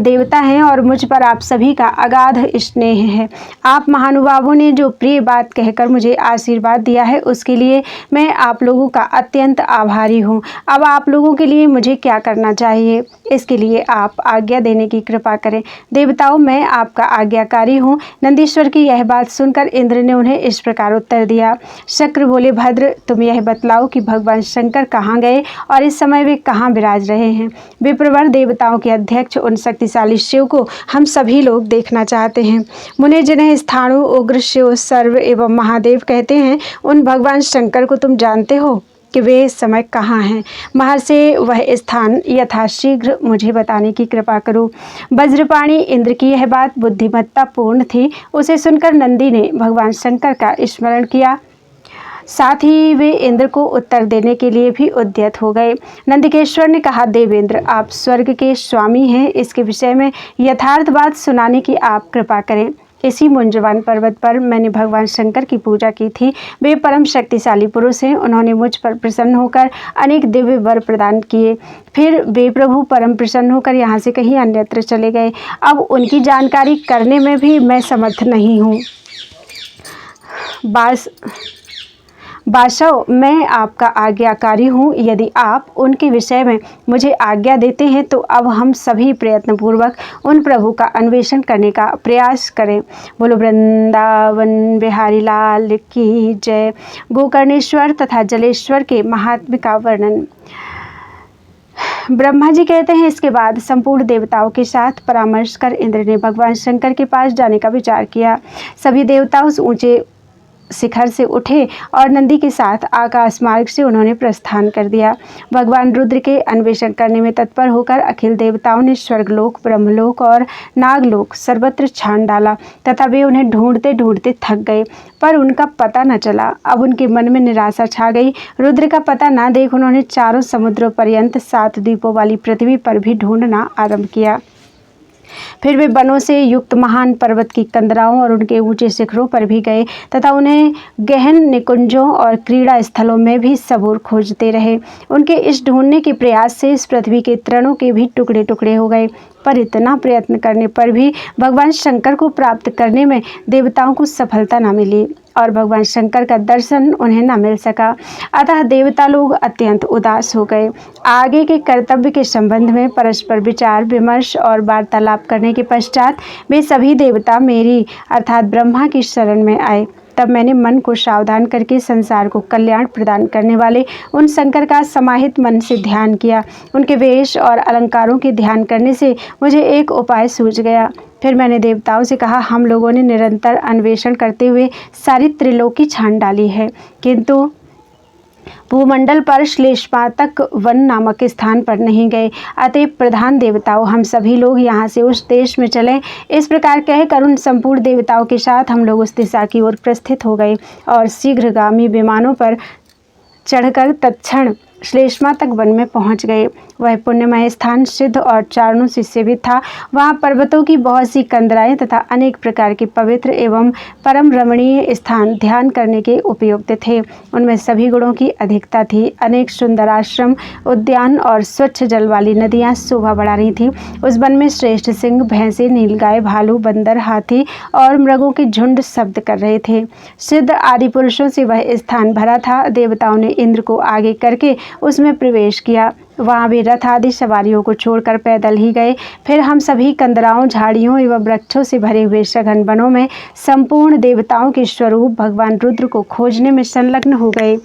देवता हैं और मुझ पर आप सभी का अगाध स्नेह है। आप महानुभावों ने जो प्रिय बात कहकर मुझे आशीर्वाद दिया है, उसके लिए मैं आप लोगों का अत्यंत आभारी हूँ। अब आप लोगों के लिए मुझे क्या करना चाहिए, इसके लिए आप आज्ञा देने की कृपा करें। देवताओं, मैं आपका आज्ञाकारी हूँ। नंदीश्वर की यह बात सुनकर इंद्र ने उन्हें इस प्रकार उत्तर दिया। शक्र बोले, भद्र तुम यह बतलाओ कि भगवान शंकर कहाँ गए और इस समय वे कहाँ विराज रहे हैं। विप्रवर देवताओं के अध्यक्ष उन शक्तिशाली शिव को हम सभी लोग देखना चाहते हैं। मुने जिन्हें स्थाणु, उग्र, शिव, सर्व एवं महादेव कहते हैं, उन भगवान शंकर को तुम जानते हो कि वे इस समय कहाँ हैं। महर्षि वह स्थान यथाशीघ्र मुझे बताने की कृपा करो। वज्रपाणी इंद्र की यह बात बुद्धिमत्ता पूर्ण थी। उसे सुनकर नंदी ने भगवान शंकर का स्मरण किया, साथ ही वे इंद्र को उत्तर देने के लिए भी उद्यत हो गए। नंदिकेश्वर ने कहा, देवेंद्र आप स्वर्ग के स्वामी हैं, इसके विषय में यथार्थ बात सुनाने की आप कृपा करें। इसी मुंजवान पर्वत पर मैंने भगवान शंकर की पूजा की थी। वे परम शक्तिशाली पुरुष हैं। उन्होंने मुझ पर प्रसन्न होकर अनेक दिव्य वर प्रदान किए। फिर वे प्रभु परम प्रसन्न होकर यहाँ से कहीं अन्यत्र चले गए। अब उनकी जानकारी करने में भी मैं समर्थ नहीं हूँ। बाशव, मैं आपका आज्ञाकारी हूँ। यदि आप उनके विषय में मुझे आज्ञा देते हैं तो अब हम सभी प्रयत्नपूर्वक उन प्रभु का अन्वेषण करने का प्रयास करें। बोलो वृंदावन बिहारी लाल की जय। गोकर्णेश्वर तथा जलेश्वर के महात्म्य का वर्णन। ब्रह्मा जी कहते हैं, इसके बाद संपूर्ण देवताओं के साथ परामर्श कर इंद्र ने भगवान शंकर के पास जाने का विचार किया। सभी देवता उस ऊंचे शिखर से उठे और नंदी के साथ आकाश मार्ग से उन्होंने प्रस्थान कर दिया। भगवान रुद्र के अन्वेषण करने में तत्पर होकर अखिल देवताओं ने स्वर्गलोक, ब्रह्मलोक और नागलोक सर्वत्र छान डाला तथा वे उन्हें ढूंढते ढूंढते थक गए, पर उनका पता न चला। अब उनके मन में निराशा छा गई। रुद्र का पता न देख उन्होंने चारों समुद्रों पर्यंत 7 द्वीपों वाली पृथ्वी पर भी ढूंढना आरंभ किया। फिर वे वनों से युक्त महान पर्वत की कंदराओं और उनके ऊंचे शिखरों पर भी गए तथा उन्हें गहन निकुंजों और क्रीड़ा स्थलों में भी सबूर खोजते रहे। उनके इस ढूंढने के प्रयास से इस पृथ्वी के तृणों के भी टुकड़े टुकड़े हो गए, पर इतना प्रयत्न करने पर भी भगवान शंकर को प्राप्त करने में देवताओं को सफलता न मिली और भगवान शंकर का दर्शन उन्हें न मिल सका। अतः देवता लोग अत्यंत उदास हो गए। आगे के कर्तव्य के संबंध में परस्पर विचार विमर्श और वार्तालाप करने के पश्चात वे सभी देवता मेरी अर्थात ब्रह्मा की शरण में आए। तब मैंने मन को सावधान करके संसार को कल्याण प्रदान करने वाले उन शंकर का समाहित मन से ध्यान किया। उनके वेश और अलंकारों के ध्यान करने से मुझे एक उपाय सूझ गया। फिर मैंने देवताओं से कहा, हम लोगों ने निरंतर अन्वेषण करते हुए सारी त्रिलोकी छान डाली है, किंतु भूमंडल पर श्लेष्मातक वन नामक स्थान पर नहीं गए। अतएव प्रधान देवताओं, हम सभी लोग यहाँ से उस देश में चलें। इस प्रकार कहकर उन संपूर्ण देवताओं के साथ हम लोग उस दिशा की ओर प्रस्थित हो गए और शीघ्रगामी विमानों पर चढ़कर तत्क्षण श्लेष्मातक वन में पहुंच गए। वह पुण्यमय स्थान सिद्ध और चारणों से सेवित था। वहाँ पर्वतों की बहुत सी कंदराएं तथा अनेक प्रकार के पवित्र एवं परम रमणीय स्थान ध्यान करने के उपयुक्त थे। उनमें सभी गुणों की अधिकता थी। अनेक सुंदर आश्रम, उद्यान और स्वच्छ जल वाली नदियाँ शोभा बढ़ा रही थीं। उस वन में श्रेष्ठ सिंह, भैंसे, नीलगाय, भालू, बंदर, हाथी और मृगों के झुंड शब्द कर रहे थे। सिद्ध आदि पुरुषों से वह स्थान भरा था। देवताओं ने इंद्र को आगे करके उसमें प्रवेश किया। वहाँ वे रथ आदि सवारियों को छोड़कर पैदल ही गए। फिर हम सभी कंदराओं, झाड़ियों एवं वृक्षों से भरे हुए सघन वनों में संपूर्ण देवताओं के स्वरूप भगवान रुद्र को खोजने में संलग्न हो गए।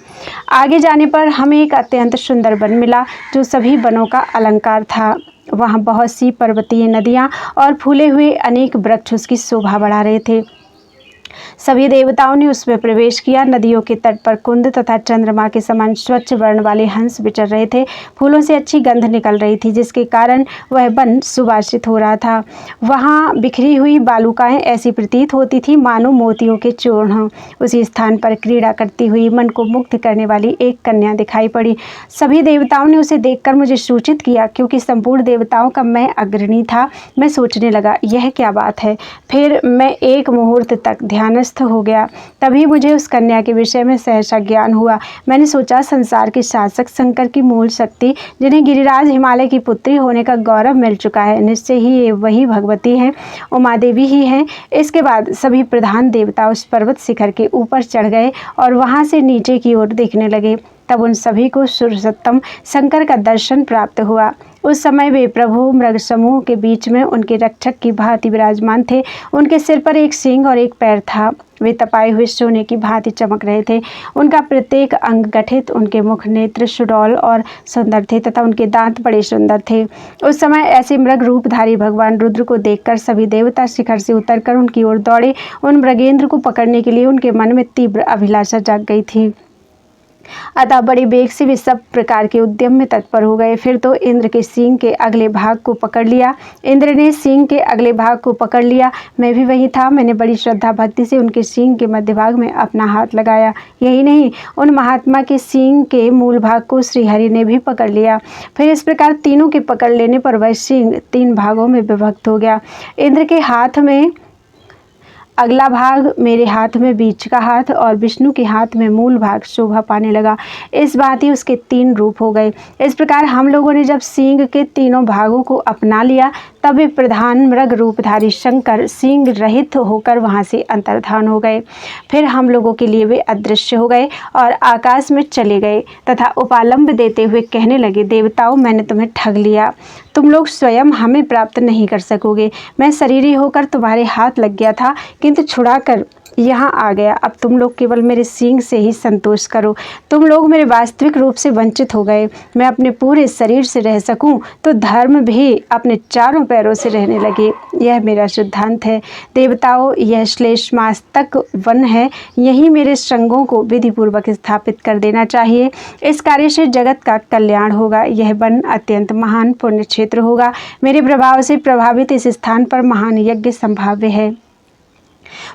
आगे जाने पर हमें एक अत्यंत सुंदर वन मिला जो सभी वनों का अलंकार था। वहाँ बहुत सी पर्वतीय नदियाँ और फूले हुए अनेक वृक्ष उसकी शोभा बढ़ा रहे थे। सभी देवताओं ने उसमें प्रवेश किया। नदियों के तट पर कुंद तथा चंद्रमा के समान स्वच्छ वर्ण वाले हंस विचर रहे थे। फूलों से अच्छी गंध निकल रही थी, जिसके कारण वह वन सुवासित हो रहा था। वहाँ बिखरी हुई बालुकाएं ऐसी प्रतीत होती थी मानो मोतियों के चूर्ण हों। उसी स्थान पर क्रीड़ा करती हुई मन को मुग्ध करने वाली एक कन्या दिखाई पड़ी। सभी देवताओं ने उसे देखकर मुझे सूचित किया, क्योंकि संपूर्ण देवताओं का मैं अग्रणी था। मैं सोचने लगा, यह क्या बात है। फिर मैं एक मुहूर्त तक ध्यानस्थ हो गया। तभी मुझे उस कन्या के विषय में सहसा ज्ञान हुआ। मैंने सोचा, संसार के शासक शंकर की मूल शक्ति, जिन्हें गिरिराज हिमालय की पुत्री होने का गौरव मिल चुका है, निश्चय ही ये वही भगवती हैं, उमा देवी ही हैं। इसके बाद सभी प्रधान देवता उस पर्वत शिखर के ऊपर चढ़ गए और वहां से नीचे की ओर देखने लगे। तब उन सभी को सुरसत्तम शंकर का दर्शन प्राप्त हुआ। उस समय वे प्रभु मृग समूह के बीच में उनके रक्षक की भांति विराजमान थे। उनके सिर पर एक सींग और एक पैर था। वे तपाए हुए सोने की भांति चमक रहे थे। उनका प्रत्येक अंग गठित, उनके मुख नेत्र सुडौल और सुंदर थे तथा उनके दांत बड़े सुंदर थे। उस समय ऐसे मृग रूपधारी भगवान रुद्र को देखकर सभी देवता शिखर से उतरकर उनकी ओर दौड़े। उन मृगेंद्र को पकड़ने के लिए उनके मन में तीव्र अभिलाषा जाग गई थी। अतः बड़ी बेग से वे सब प्रकार के उद्यम में तत्पर हो गए। फिर तो इंद्र के सींग के अगले भाग को पकड़ लिया। इंद्र ने सींग के अगले भाग को पकड़ लिया। मैं भी वही था। मैंने बड़ी श्रद्धा भक्ति से उनके सींग के मध्य भाग में अपना हाथ लगाया। यही नहीं, उन महात्मा के सींग के मूल भाग को श्रीहरि ने भी पकड़ लिया। फिर इस प्रकार तीनों के पकड़ लेने पर वह सींग 3 भागों में विभक्त हो गया। इंद्र के हाथ में अगला भाग, मेरे हाथ में बीच का हाथ और विष्णु के हाथ में मूल भाग शोभा पाने लगा। इस भांति उसके 3 रूप हो गए। इस प्रकार हम लोगों ने जब सींग के तीनों भागों को अपना लिया, तब वे प्रधान मृग रूपधारी शंकर सींग रहित होकर वहां से अंतर्धान हो गए। फिर हम लोगों के लिए वे अदृश्य हो गए और आकाश में चले गए तथा उपालंब देते हुए कहने लगे, देवताओं, मैंने तुम्हें ठग लिया। तुम लोग स्वयं हमें प्राप्त नहीं कर सकोगे। मैं शरीरी होकर तुम्हारे हाथ लग गया था, किंतु छुड़ाकर यहाँ आ गया। अब तुम लोग केवल मेरे सींग से ही संतोष करो। तुम लोग मेरे वास्तविक रूप से वंचित हो गए। मैं अपने पूरे शरीर से रह सकूं तो धर्म भी अपने 4 पैरों से रहने लगे। यह मेरा सिद्धांत है। देवताओं, यह श्लेष मास तक वन है। यही मेरे श्रृंगों को विधिपूर्वक स्थापित कर देना चाहिए। इस कार्य से जगत का कल्याण होगा। यह वन अत्यंत महान पुण्य क्षेत्र होगा। मेरे प्रभाव से प्रभावित इस स्थान पर महान यज्ञ संभाव्य है।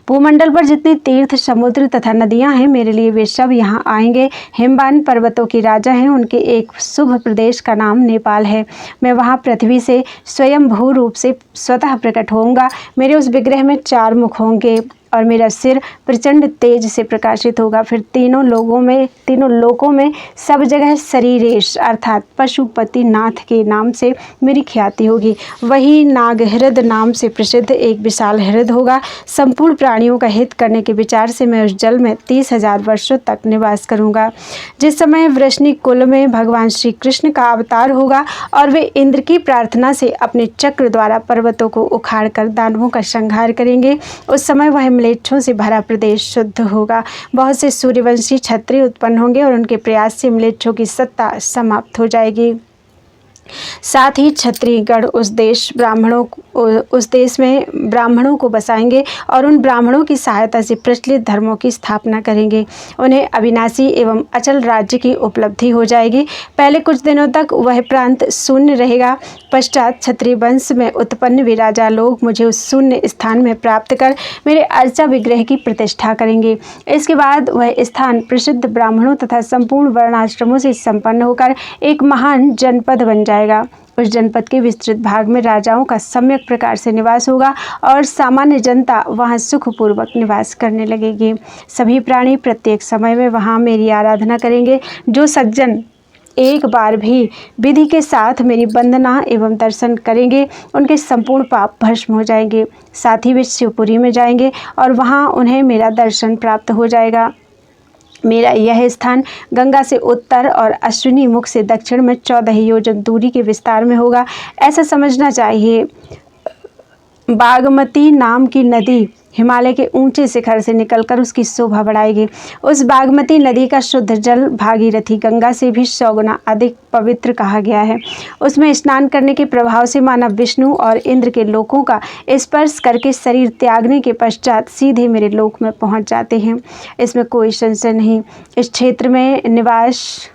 भूमंडल पर जितने तीर्थ, समुद्र तथा नदियां हैं, मेरे लिए वे सब यहाँ आएंगे। हिमवान पर्वतों के राजा हैं। उनके एक शुभ प्रदेश का नाम नेपाल है। मैं वहाँ पृथ्वी से स्वयं भू रूप से स्वतः प्रकट होऊंगा। मेरे उस विग्रह में 4 मुख होंगे और मेरा सिर प्रचंड तेज से प्रकाशित होगा। फिर तीनों लोकों में सब जगह शरीरेश अर्थात पशुपति नाथ के नाम से मेरी ख्याति होगी। वही नागहृद नाम से प्रसिद्ध एक विशाल हृद होगा। संपूर्ण प्राणियों का हित करने के विचार से मैं उस जल में 30,000 वर्षों तक निवास करूंगा। जिस समय वृष्णि कुल में भगवान श्री कृष्ण का अवतार होगा और वे इंद्र की प्रार्थना से अपने चक्र द्वारा पर्वतों को उखाड़कर दानवों का संहार करेंगे, उस समय वह म्लेच्छों से भरा प्रदेश शुद्ध होगा। बहुत से सूर्यवंशी क्षत्रिय उत्पन्न होंगे और उनके प्रयास से म्लेच्छों की सत्ता समाप्त हो जाएगी। साथ ही क्षत्रियगण उस देश में ब्राह्मणों को बसाएंगे और उन ब्राह्मणों की सहायता से प्रचलित धर्मों की स्थापना करेंगे। उन्हें अविनाशी एवं अचल राज्य की उपलब्धि हो जाएगी। पहले कुछ दिनों तक वह प्रांत शून्य रहेगा। पश्चात क्षत्रिय वंश में उत्पन्न वे राजा लोग मुझे उस शून्य स्थान में प्राप्त कर मेरे अर्चा विग्रह की प्रतिष्ठा करेंगे। इसके बाद वह स्थान प्रसिद्ध ब्राह्मणों तथा संपूर्ण वर्णाश्रमों से संपन्न होकर एक महान जनपद बन जाएगा। उस जनपद के विस्तृत भाग में राजाओं का सम्यक प्रकार से निवास होगा और सामान्य जनता वहां सुखपूर्वक निवास करने लगेगी। सभी प्राणी प्रत्येक समय में वहां मेरी आराधना करेंगे। जो सज्जन एक बार भी विधि के साथ मेरी वंदना एवं दर्शन करेंगे, उनके संपूर्ण पाप भस्म हो जाएंगे। साथ ही वे शिवपुरी में जाएंगे और वहां उन्हें मेरा दर्शन प्राप्त हो जाएगा। मेरा यह स्थान गंगा से उत्तर और अश्विनी मुख से दक्षिण में 14 योजन दूरी के विस्तार में होगा। ऐसा समझना चाहिए, बागमती नाम की नदी हिमालय के ऊंचे शिखर से निकलकर उसकी शोभा बढ़ाएगी। उस बागमती नदी का शुद्ध जल भागीरथी गंगा से भी 100 गुना अधिक पवित्र कहा गया है। उसमें स्नान करने के प्रभाव से मानव विष्णु और इंद्र के लोकों का स्पर्श करके शरीर त्यागने के पश्चात सीधे मेरे लोक में पहुंच जाते हैं। इसमें कोई संशय नहीं। इस क्षेत्र में निवास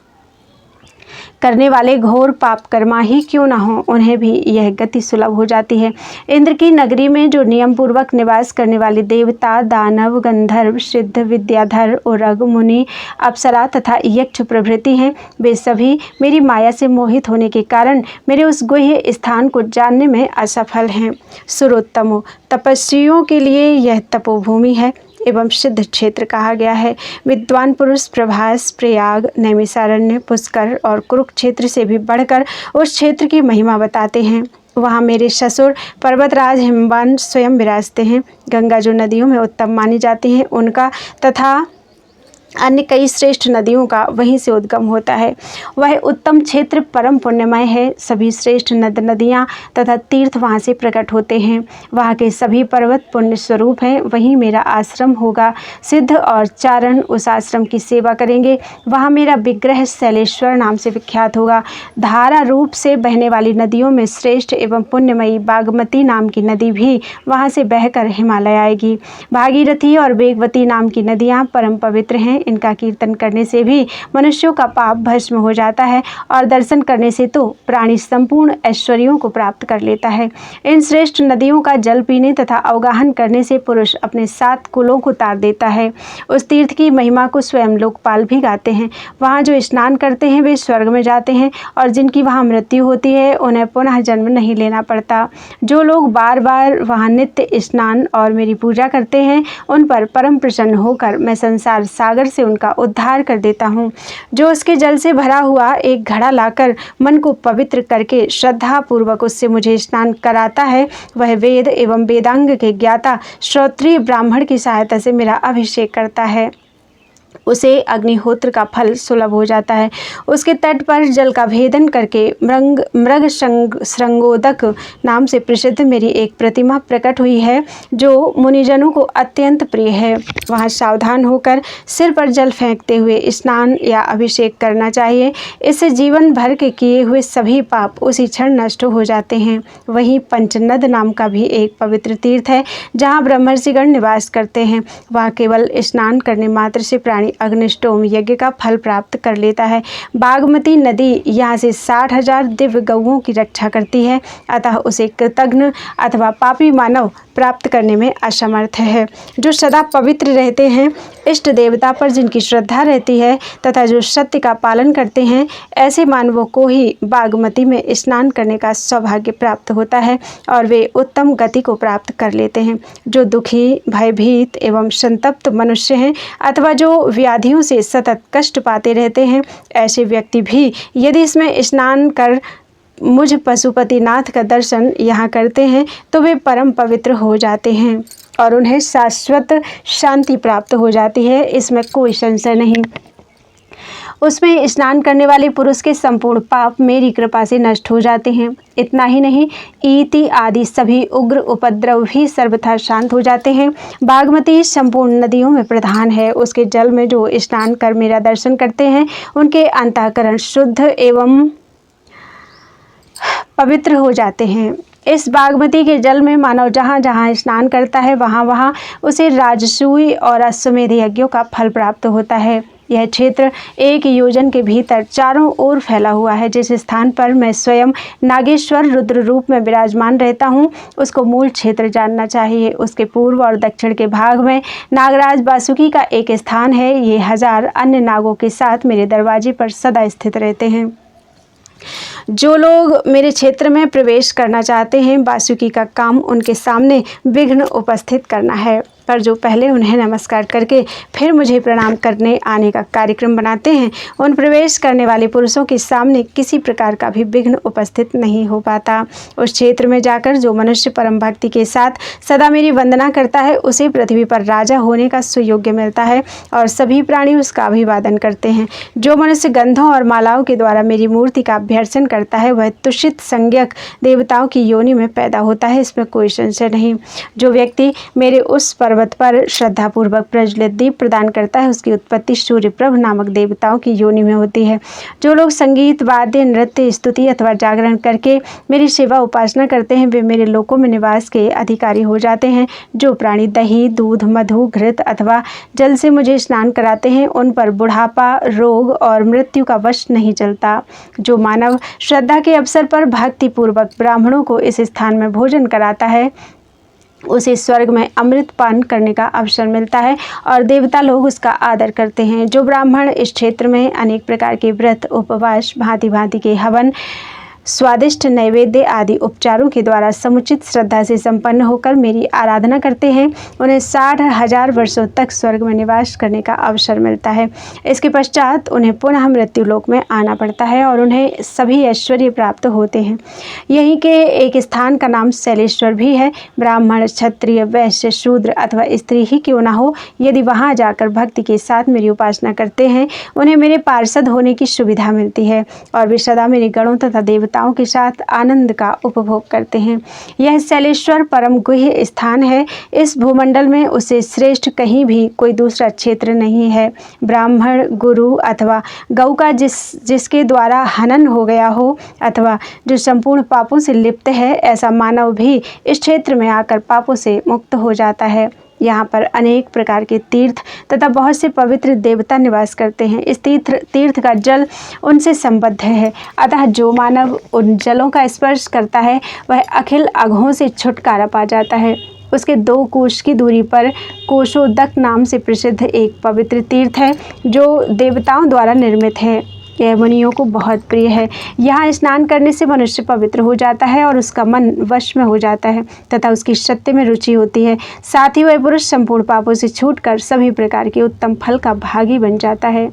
करने वाले घोर पाप कर्मा ही क्यों ना हो, उन्हें भी यह गति सुलभ हो जाती है। इंद्र की नगरी में जो नियम पूर्वक निवास करने वाले देवता, दानव, गंधर्व, सिद्ध, विद्याधर, उरग, मुनि, अप्सरा तथा यक्ष प्रभृति हैं, वे सभी मेरी माया से मोहित होने के कारण मेरे उस गुह्य स्थान को जानने में असफल हैं। सुरोत्तमो, तपस्वियों के लिए यह तपोभूमि है एवं सिद्ध क्षेत्र कहा गया है। विद्वान पुरुष प्रभास, प्रयाग, नैमिषारण्य, पुष्कर और कुरुक्षेत्र से भी बढ़कर उस क्षेत्र की महिमा बताते हैं। वहाँ मेरे ससुर पर्वतराज हिमवान स्वयं विराजते हैं। गंगा जो नदियों में उत्तम मानी जाती है, उनका तथा अन्य कई श्रेष्ठ नदियों का वहीं से उद्गम होता है। वह उत्तम क्षेत्र परम पुण्यमय है। सभी श्रेष्ठ नद नदियाँ तथा तीर्थ वहाँ से प्रकट होते हैं। वहाँ के सभी पर्वत पुण्य स्वरूप हैं। वहीं मेरा आश्रम होगा। सिद्ध और चारण उस आश्रम की सेवा करेंगे। वहाँ मेरा विग्रह शैलेश्वर नाम से विख्यात होगा। धारा रूप से बहने वाली नदियों में श्रेष्ठ एवं पुण्यमयी बागमती नाम की नदी भी वहाँ से बहकर हिमालय आएगी। भागीरथी और वेगवती नाम की नदियाँ परम पवित्र हैं। इनका कीर्तन करने से भी मनुष्यों का पाप भस्म हो जाता है और दर्शन करने से तो प्राणी संपूर्ण ऐश्वर्यों को प्राप्त कर लेता है। इन श्रेष्ठ नदियों का जल पीने तथा अवगाहन करने से पुरुष अपने 7 कुलों को तार देता है। उस तीर्थ की महिमा को स्वयं लोकपाल भी गाते हैं। वहाँ जो स्नान करते हैं वे स्वर्ग में जाते हैं और जिनकी वहाँ मृत्यु होती है उन्हें पुनः जन्म नहीं लेना पड़ता। जो लोग बार बार वहाँ नित्य स्नान और मेरी पूजा करते हैं उन पर परम प्रसन्न होकर मैं संसार सागर से उनका उद्धार कर देता हूँ। जो उसके जल से भरा हुआ एक घड़ा लाकर मन को पवित्र करके श्रद्धा पूर्वक उससे मुझे स्नान कराता है, वह वेद एवं वेदांग के ज्ञाता श्रोत्रिय ब्राह्मण की सहायता से मेरा अभिषेक करता है। उसे अग्निहोत्र का फल सुलभ हो जाता है। उसके तट पर जल का भेदन करके मृग श्रृंगोदक नाम से प्रसिद्ध मेरी एक प्रतिमा प्रकट हुई है जो मुनिजनों को अत्यंत प्रिय है। वहाँ सावधान होकर सिर पर जल फेंकते हुए स्नान या अभिषेक करना चाहिए। इससे जीवन भर के किए हुए सभी पाप उसी क्षण नष्ट हो जाते हैं। वहीं पंचनद नाम का भी एक पवित्र तीर्थ है जहाँ ब्रह्मर्षिगण निवास करते हैं। वहाँ केवल स्नान करने मात्र से प्राणी अग्निष्टोम यज्ञ का फल प्राप्त कर लेता है। बागमती नदी यहाँ से 60,000 दिव्य गौओं की रक्षा करती है, अतः उसे कृतघ्न अथवा पापी मानव प्राप्त करने में असमर्थ है। जो सदा पवित्र रहते हैं, इष्ट देवता पर जिनकी श्रद्धा रहती है तथा जो सत्य का पालन करते हैं, ऐसे मानवों को ही बागमती में स्नान करने का सौभाग्य प्राप्त होता है और वे उत्तम गति को प्राप्त कर लेते हैं। जो दुखी, भयभीत एवं संतप्त मनुष्य हैं अथवा जो व्याधियों से सतत कष्ट पाते रहते हैं, ऐसे व्यक्ति भी यदि इसमें स्नान कर मुझ पशुपतिनाथ का दर्शन यहाँ करते हैं तो वे परम पवित्र हो जाते हैं और उन्हें शाश्वत शांति प्राप्त हो जाती है। इसमें कोई संशय नहीं। उसमें स्नान करने वाले पुरुष के संपूर्ण पाप मेरी कृपा से नष्ट हो जाते हैं। इतना ही नहीं, ईति आदि सभी उग्र उपद्रव भी सर्वथा शांत हो जाते हैं। बागमती संपूर्ण नदियों में प्रधान है। उसके जल में जो स्नान कर मेरा दर्शन करते हैं उनके अंतःकरण शुद्ध एवं पवित्र हो जाते हैं। इस बागमती के जल में मानव जहाँ जहाँ स्नान करता है वहाँ वहाँ उसे राजसूय और अश्वमेध यज्ञों का फल प्राप्त होता है। यह क्षेत्र 1 योजन के भीतर चारों ओर फैला हुआ है। जिस स्थान पर मैं स्वयं नागेश्वर रुद्र रूप में विराजमान रहता हूँ उसको मूल क्षेत्र जानना चाहिए। उसके पूर्व और दक्षिण के भाग में नागराज वासुकी का एक स्थान है। ये 1000 अन्य नागों के साथ मेरे दरवाजे पर सदा स्थित रहते हैं। जो लोग मेरे क्षेत्र में प्रवेश करना चाहते हैं, वासुकी का काम उनके सामने विघ्न उपस्थित करना है, पर जो पहले उन्हें नमस्कार करके फिर मुझे प्रणाम करने आने का कार्यक्रम बनाते हैं, उन प्रवेश करने वाले पुरुषों के सामने किसी प्रकार का भी विघ्न उपस्थित नहीं हो पाता। उस क्षेत्र में जाकर जो मनुष्य परम भक्ति के साथ सदा मेरी वंदना करता है उसे पृथ्वी पर राजा होने का सुयोग्य मिलता है और सभी प्राणी उसका अभिवादन करते हैं। जो मनुष्य गंधों और मालाओं के द्वारा मेरी मूर्ति का अभ्यर्चन करता है वह तुषित संज्ञक देवताओं की योनि में पैदा होता है, इसमें कोई संशय नहीं। जो व्यक्ति मेरे उस परम पर्वत पर श्रद्धापूर्वक प्रज्वलित दीप प्रदान करता है, उसकी उत्पत्ति सूर्यप्रभ नामक देवताओं की योनि में होती है। जो लोग संगीत, वाद्य, नृत्य, स्तुति अथवा जागरण करके मेरी सेवा उपासना करते हैं, वे मेरे लोकों में निवास के अधिकारी हो जाते हैं। जो प्राणी दही, दूध, मधु, घृत अथवा जल से मुझे स्नान कराते हैं, उन पर बुढ़ापा, रोग और मृत्यु का वश नहीं चलता। जो मानव श्रद्धा के अवसर पर भक्ति पूर्वक ब्राह्मणों को इस स्थान में भोजन कराता है, उसे स्वर्ग में अमृत पान करने का अवसर मिलता है और देवता लोग उसका आदर करते हैं। जो ब्राह्मण इस क्षेत्र में अनेक प्रकार के व्रत, उपवास, भांति भांति के हवन, स्वादिष्ट नैवेद्य आदि उपचारों के द्वारा समुचित श्रद्धा से संपन्न होकर मेरी आराधना करते हैं, उन्हें 60,000 वर्षों तक स्वर्ग में निवास करने का अवसर मिलता है। इसके पश्चात उन्हें पुनः मृत्युलोक में आना पड़ता है और उन्हें सभी ऐश्वर्य प्राप्त होते हैं। यहीं के एक स्थान का नाम शैलेश्वर भी है। ब्राह्मण, क्षत्रिय, वैश्य, शूद्र अथवा स्त्री ही क्यों न हो, यदि वहाँ जाकर भक्ति के साथ मेरी उपासना करते हैं, उन्हें मेरे पार्षद होने की सुविधा मिलती है और वे सदा मेरे गणों तथा देवताओं के साथ आनंद का उपभोग करते हैं। यह शैलेश्वर परम गुह्य स्थान है। इस भूमंडल में उससे श्रेष्ठ कहीं भी कोई दूसरा क्षेत्र नहीं है। ब्राह्मण, गुरु अथवा गौ का जिसके द्वारा हनन हो गया हो अथवा जो संपूर्ण पापों से लिप्त है, ऐसा मानव भी इस क्षेत्र में आकर पापों से मुक्त हो जाता है। यहाँ पर अनेक प्रकार के तीर्थ तथा बहुत से पवित्र देवता निवास करते हैं। इस तीर्थ का जल उनसे संबद्ध है, अतः जो मानव उन जलों का स्पर्श करता है वह अखिल अघों से छुटकारा पा जाता है। उसके 2 कोश की दूरी पर कोशोदक नाम से प्रसिद्ध एक पवित्र तीर्थ है, जो देवताओं द्वारा निर्मित है। यह मुनियों को बहुत प्रिय है। यहाँ स्नान करने से मनुष्य पवित्र हो जाता है और उसका मन वश में हो जाता है तथा उसकी सत्य में रुचि होती है। साथ ही वह पुरुष संपूर्ण पापों से छूटकर सभी प्रकार के उत्तम फल का भागी बन जाता है।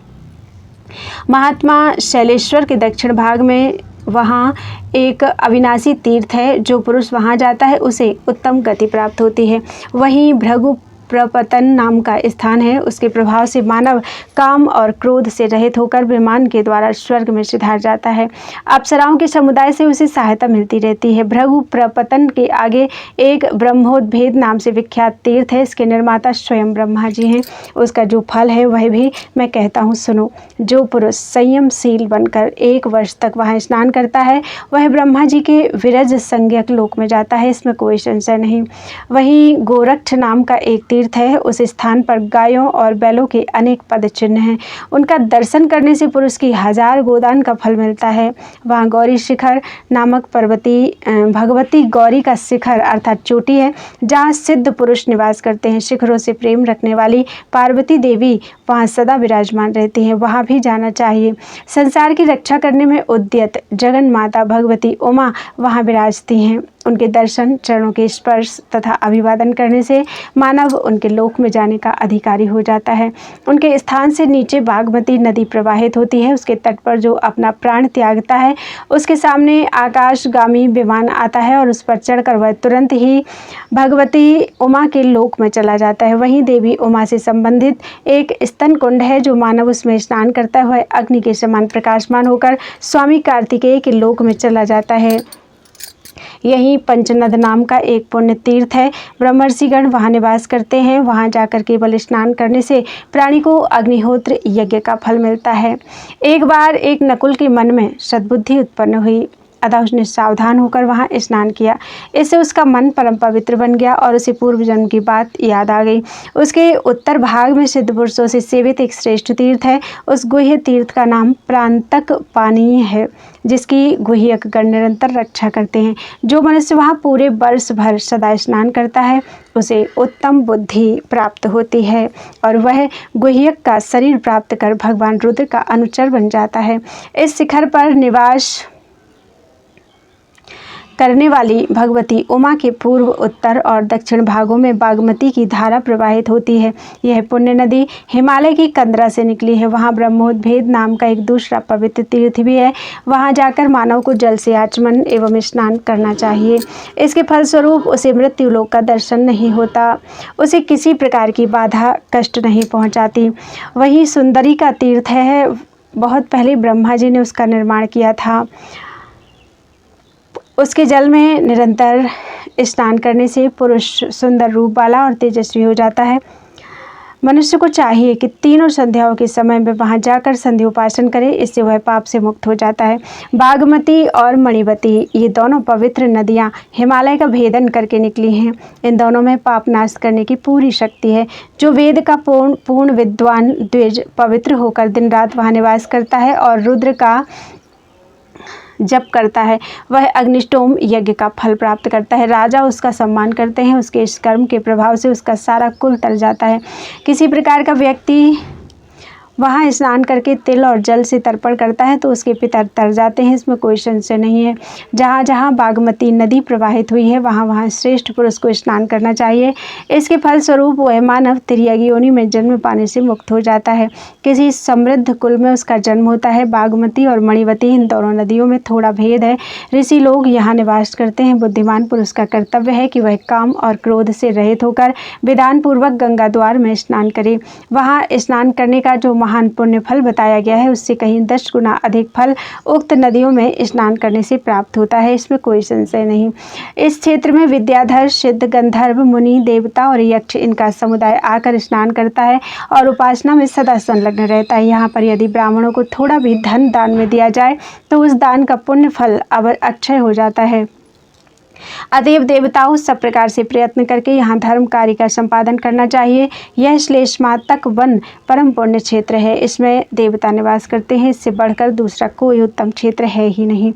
महात्मा शैलेश्वर के दक्षिण भाग में वहाँ एक अविनाशी तीर्थ है। जो पुरुष वहाँ जाता है उसे उत्तम गति प्राप्त होती है। वहीं भृगु प्रपतन नाम का स्थान है। उसके प्रभाव से मानव काम और क्रोध से रहित होकर विमान के द्वारा स्वर्ग में सिधार जाता है। अप्सराओं के समुदाय से उसे सहायता मिलती रहती है। भृगु प्रपतन के आगे एक ब्रह्मोद्भेद नाम से विख्यात तीर्थ है। इसके निर्माता स्वयं ब्रह्मा जी हैं। उसका जो फल है वह भी मैं कहता हूँ, सुनो। जो पुरुष संयमशील बनकर 1 वर्ष तक वहाँ स्नान करता है, वह ब्रह्मा जी के विरज संज्ञक लोक में जाता है, इसमें कोई संशय नहीं। वहीं गोरक्ष नाम का एक तीर्थ है। उस स्थान पर गायों और बैलों के अनेक पद चिन्ह हैं। उनका दर्शन करने से पुरुष की 1000 गोदान का फल मिलता है। वहाँ गौरी शिखर नामक भगवती गौरी का शिखर अर्थात चोटी है, जहाँ सिद्ध पुरुष निवास करते हैं। शिखरों से प्रेम रखने वाली पार्वती देवी वहाँ सदा विराजमान रहती हैं। वहाँ भी जाना चाहिए। संसार की रक्षा करने में उद्यत जगन माता भगवती उमा वहाँ विराजती हैं। उनके दर्शन, चरणों के स्पर्श तथा अभिवादन करने से मानव उनके लोक में जाने का अधिकारी हो जाता है। उनके स्थान से नीचे बागमती नदी प्रवाहित होती है। उसके तट पर जो अपना प्राण त्यागता है, उसके सामने आकाशगामी विमान आता है और उस पर चढ़कर वह तुरंत ही भगवती उमा के लोक में चला जाता है। वहीं देवी उमा से संबंधित एक स्तन कुंड है। जो मानव उसमें स्नान करता है वह अग्नि के समान प्रकाशमान होकर स्वामी कार्तिकेय के लोक में चला जाता है। यहीं पंचनद नाम का एक पुण्य तीर्थ है। ब्रह्मर्षिगण वहाँ निवास करते हैं। वहाँ जाकर केवल स्नान करने से प्राणी को अग्निहोत्र यज्ञ का फल मिलता है। एक बार एक नकुल के मन में सद्बुद्धि उत्पन्न हुई, अतः उसने सावधान होकर वहाँ स्नान किया। इससे उसका मन परम पवित्र बन गया और उसे पूर्व जन्म की बात याद आ गई। उसके उत्तर भाग में सिद्ध पुरुषों से सेवित एक श्रेष्ठ तीर्थ है। उस गुह्य तीर्थ का नाम प्रांतक पानीय है, जिसकी गुह्यक गण निरंतर रक्षा करते हैं। जो मनुष्य वहाँ पूरे वर्ष भर सदा स्नान करता है, उसे उत्तम बुद्धि प्राप्त होती है और वह गुह्यक का शरीर प्राप्त कर भगवान रुद्र का अनुचर बन जाता है। इस शिखर पर निवास करने वाली भगवती उमा के पूर्व, उत्तर और दक्षिण भागों में बागमती की धारा प्रवाहित होती है। यह पुण्य नदी हिमालय की कंदरा से निकली है। वहाँ ब्रह्मोद्भेद नाम का एक दूसरा पवित्र तीर्थ भी है। वहाँ जाकर मानव को जल से आचमन एवं स्नान करना चाहिए। इसके फलस्वरूप उसे मृत्युलोक का दर्शन नहीं होता, उसे किसी प्रकार की बाधा कष्ट नहीं पहुँचाती। वही सुंदरी का तीर्थ है। बहुत पहले ब्रह्मा जी ने उसका निर्माण किया था। उसके जल में निरंतर स्नान करने से पुरुष सुंदर रूप वाला और तेजस्वी हो जाता है। मनुष्य को चाहिए कि तीनों संध्याओं के समय में वहां जाकर संध्योपासन करे, इससे वह पाप से मुक्त हो जाता है। बागमती और मणिवती ये दोनों पवित्र नदियां हिमालय का भेदन करके निकली हैं। इन दोनों में पाप नाश करने की पूरी शक्ति है। जो वेद का पूर्ण विद्वान द्विज पवित्र होकर दिन रात वहाँ निवास करता है और रुद्र का जप करता है, वह अग्निष्टोम यज्ञ का फल प्राप्त करता है। राजा उसका सम्मान करते हैं, उसके इस कर्म के प्रभाव से उसका सारा कुल तर जाता है। किसी प्रकार का व्यक्ति वहाँ स्नान करके तिल और जल से तर्पण करता है तो उसके पितर तर जाते हैं, इसमें कोई संशय नहीं है। जहाँ जहाँ बागमती नदी प्रवाहित हुई है वहाँ वहाँ श्रेष्ठ पुरुष को स्नान करना चाहिए। इसके फलस्वरूप वह मानव तिर्यक योनि में जन्म पाने से मुक्त हो जाता है। किसी समृद्ध कुल में उसका जन्म होता है। बागमती और मणिवती इन दोनों नदियों में थोड़ा भेद है। ऋषि लोग यहाँ निवास करते हैं। बुद्धिमान पुरुष का कर्तव्य है कि वह काम और क्रोध से रहित होकर विधान पूर्वक गंगा द्वार में स्नान करे। वहाँ स्नान करने का जो महान पुण्य फल बताया गया है उससे कहीं 10 गुना अधिक फल उक्त नदियों में स्नान करने से प्राप्त होता है, इसमें कोई संशय नहीं। इस क्षेत्र में विद्याधर, सिद्ध, गंधर्व, मुनि, देवता और यक्ष इनका समुदाय आकर स्नान करता है और उपासना में सदा संलग्न रहता है। यहाँ पर यदि ब्राह्मणों को थोड़ा भी धन दान में दिया जाए तो उस दान का पुण्य फल अक्षय हो जाता है। अतएव देवताओं सब प्रकार से प्रयत्न करके यहाँ धर्म कार्य का संपादन करना चाहिए। यह श्लेषमातक वन परम पुण्य क्षेत्र है। इसमें देवता निवास करते हैं, इससे बढ़कर दूसरा कोई उत्तम क्षेत्र है ही नहीं।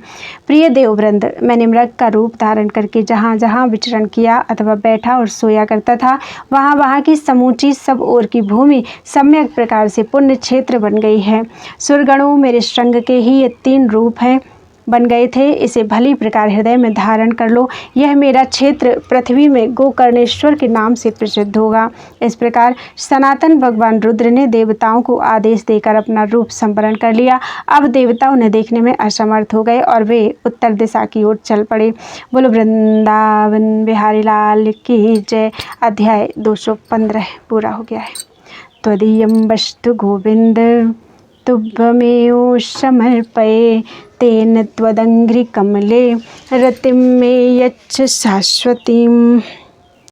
प्रिय देववृंद, मैंने मृग का रूप धारण करके जहाँ जहाँ विचरण किया अथवा बैठा और सोया करता था वहाँ वहाँ की समूची सब ओर की भूमि सम्यक प्रकार से पुण्य क्षेत्र बन गई है। सुरगणों मेरे श्रृंग के ही ये 3 रूप हैं बन गए थे, इसे भली प्रकार हृदय में धारण कर लो। यह मेरा क्षेत्र पृथ्वी में गोकर्णेश्वर के नाम से प्रसिद्ध होगा। इस प्रकार सनातन भगवान रुद्र ने देवताओं को आदेश देकर अपना रूप संवरण कर लिया। अब देवता उन्हें देखने में असमर्थ हो गए और वे उत्तर दिशा की ओर चल पड़े। बोलो वृंदावन बिहारी लाल की जय। अध्याय 215 पूरा हो गया है। त्वदीयं वस्तु गोविंद तुभ्यमेव समर्पये तेन त्वदङ्घ्रिकमले रतिं मे यच्छ शाश्वतीम्।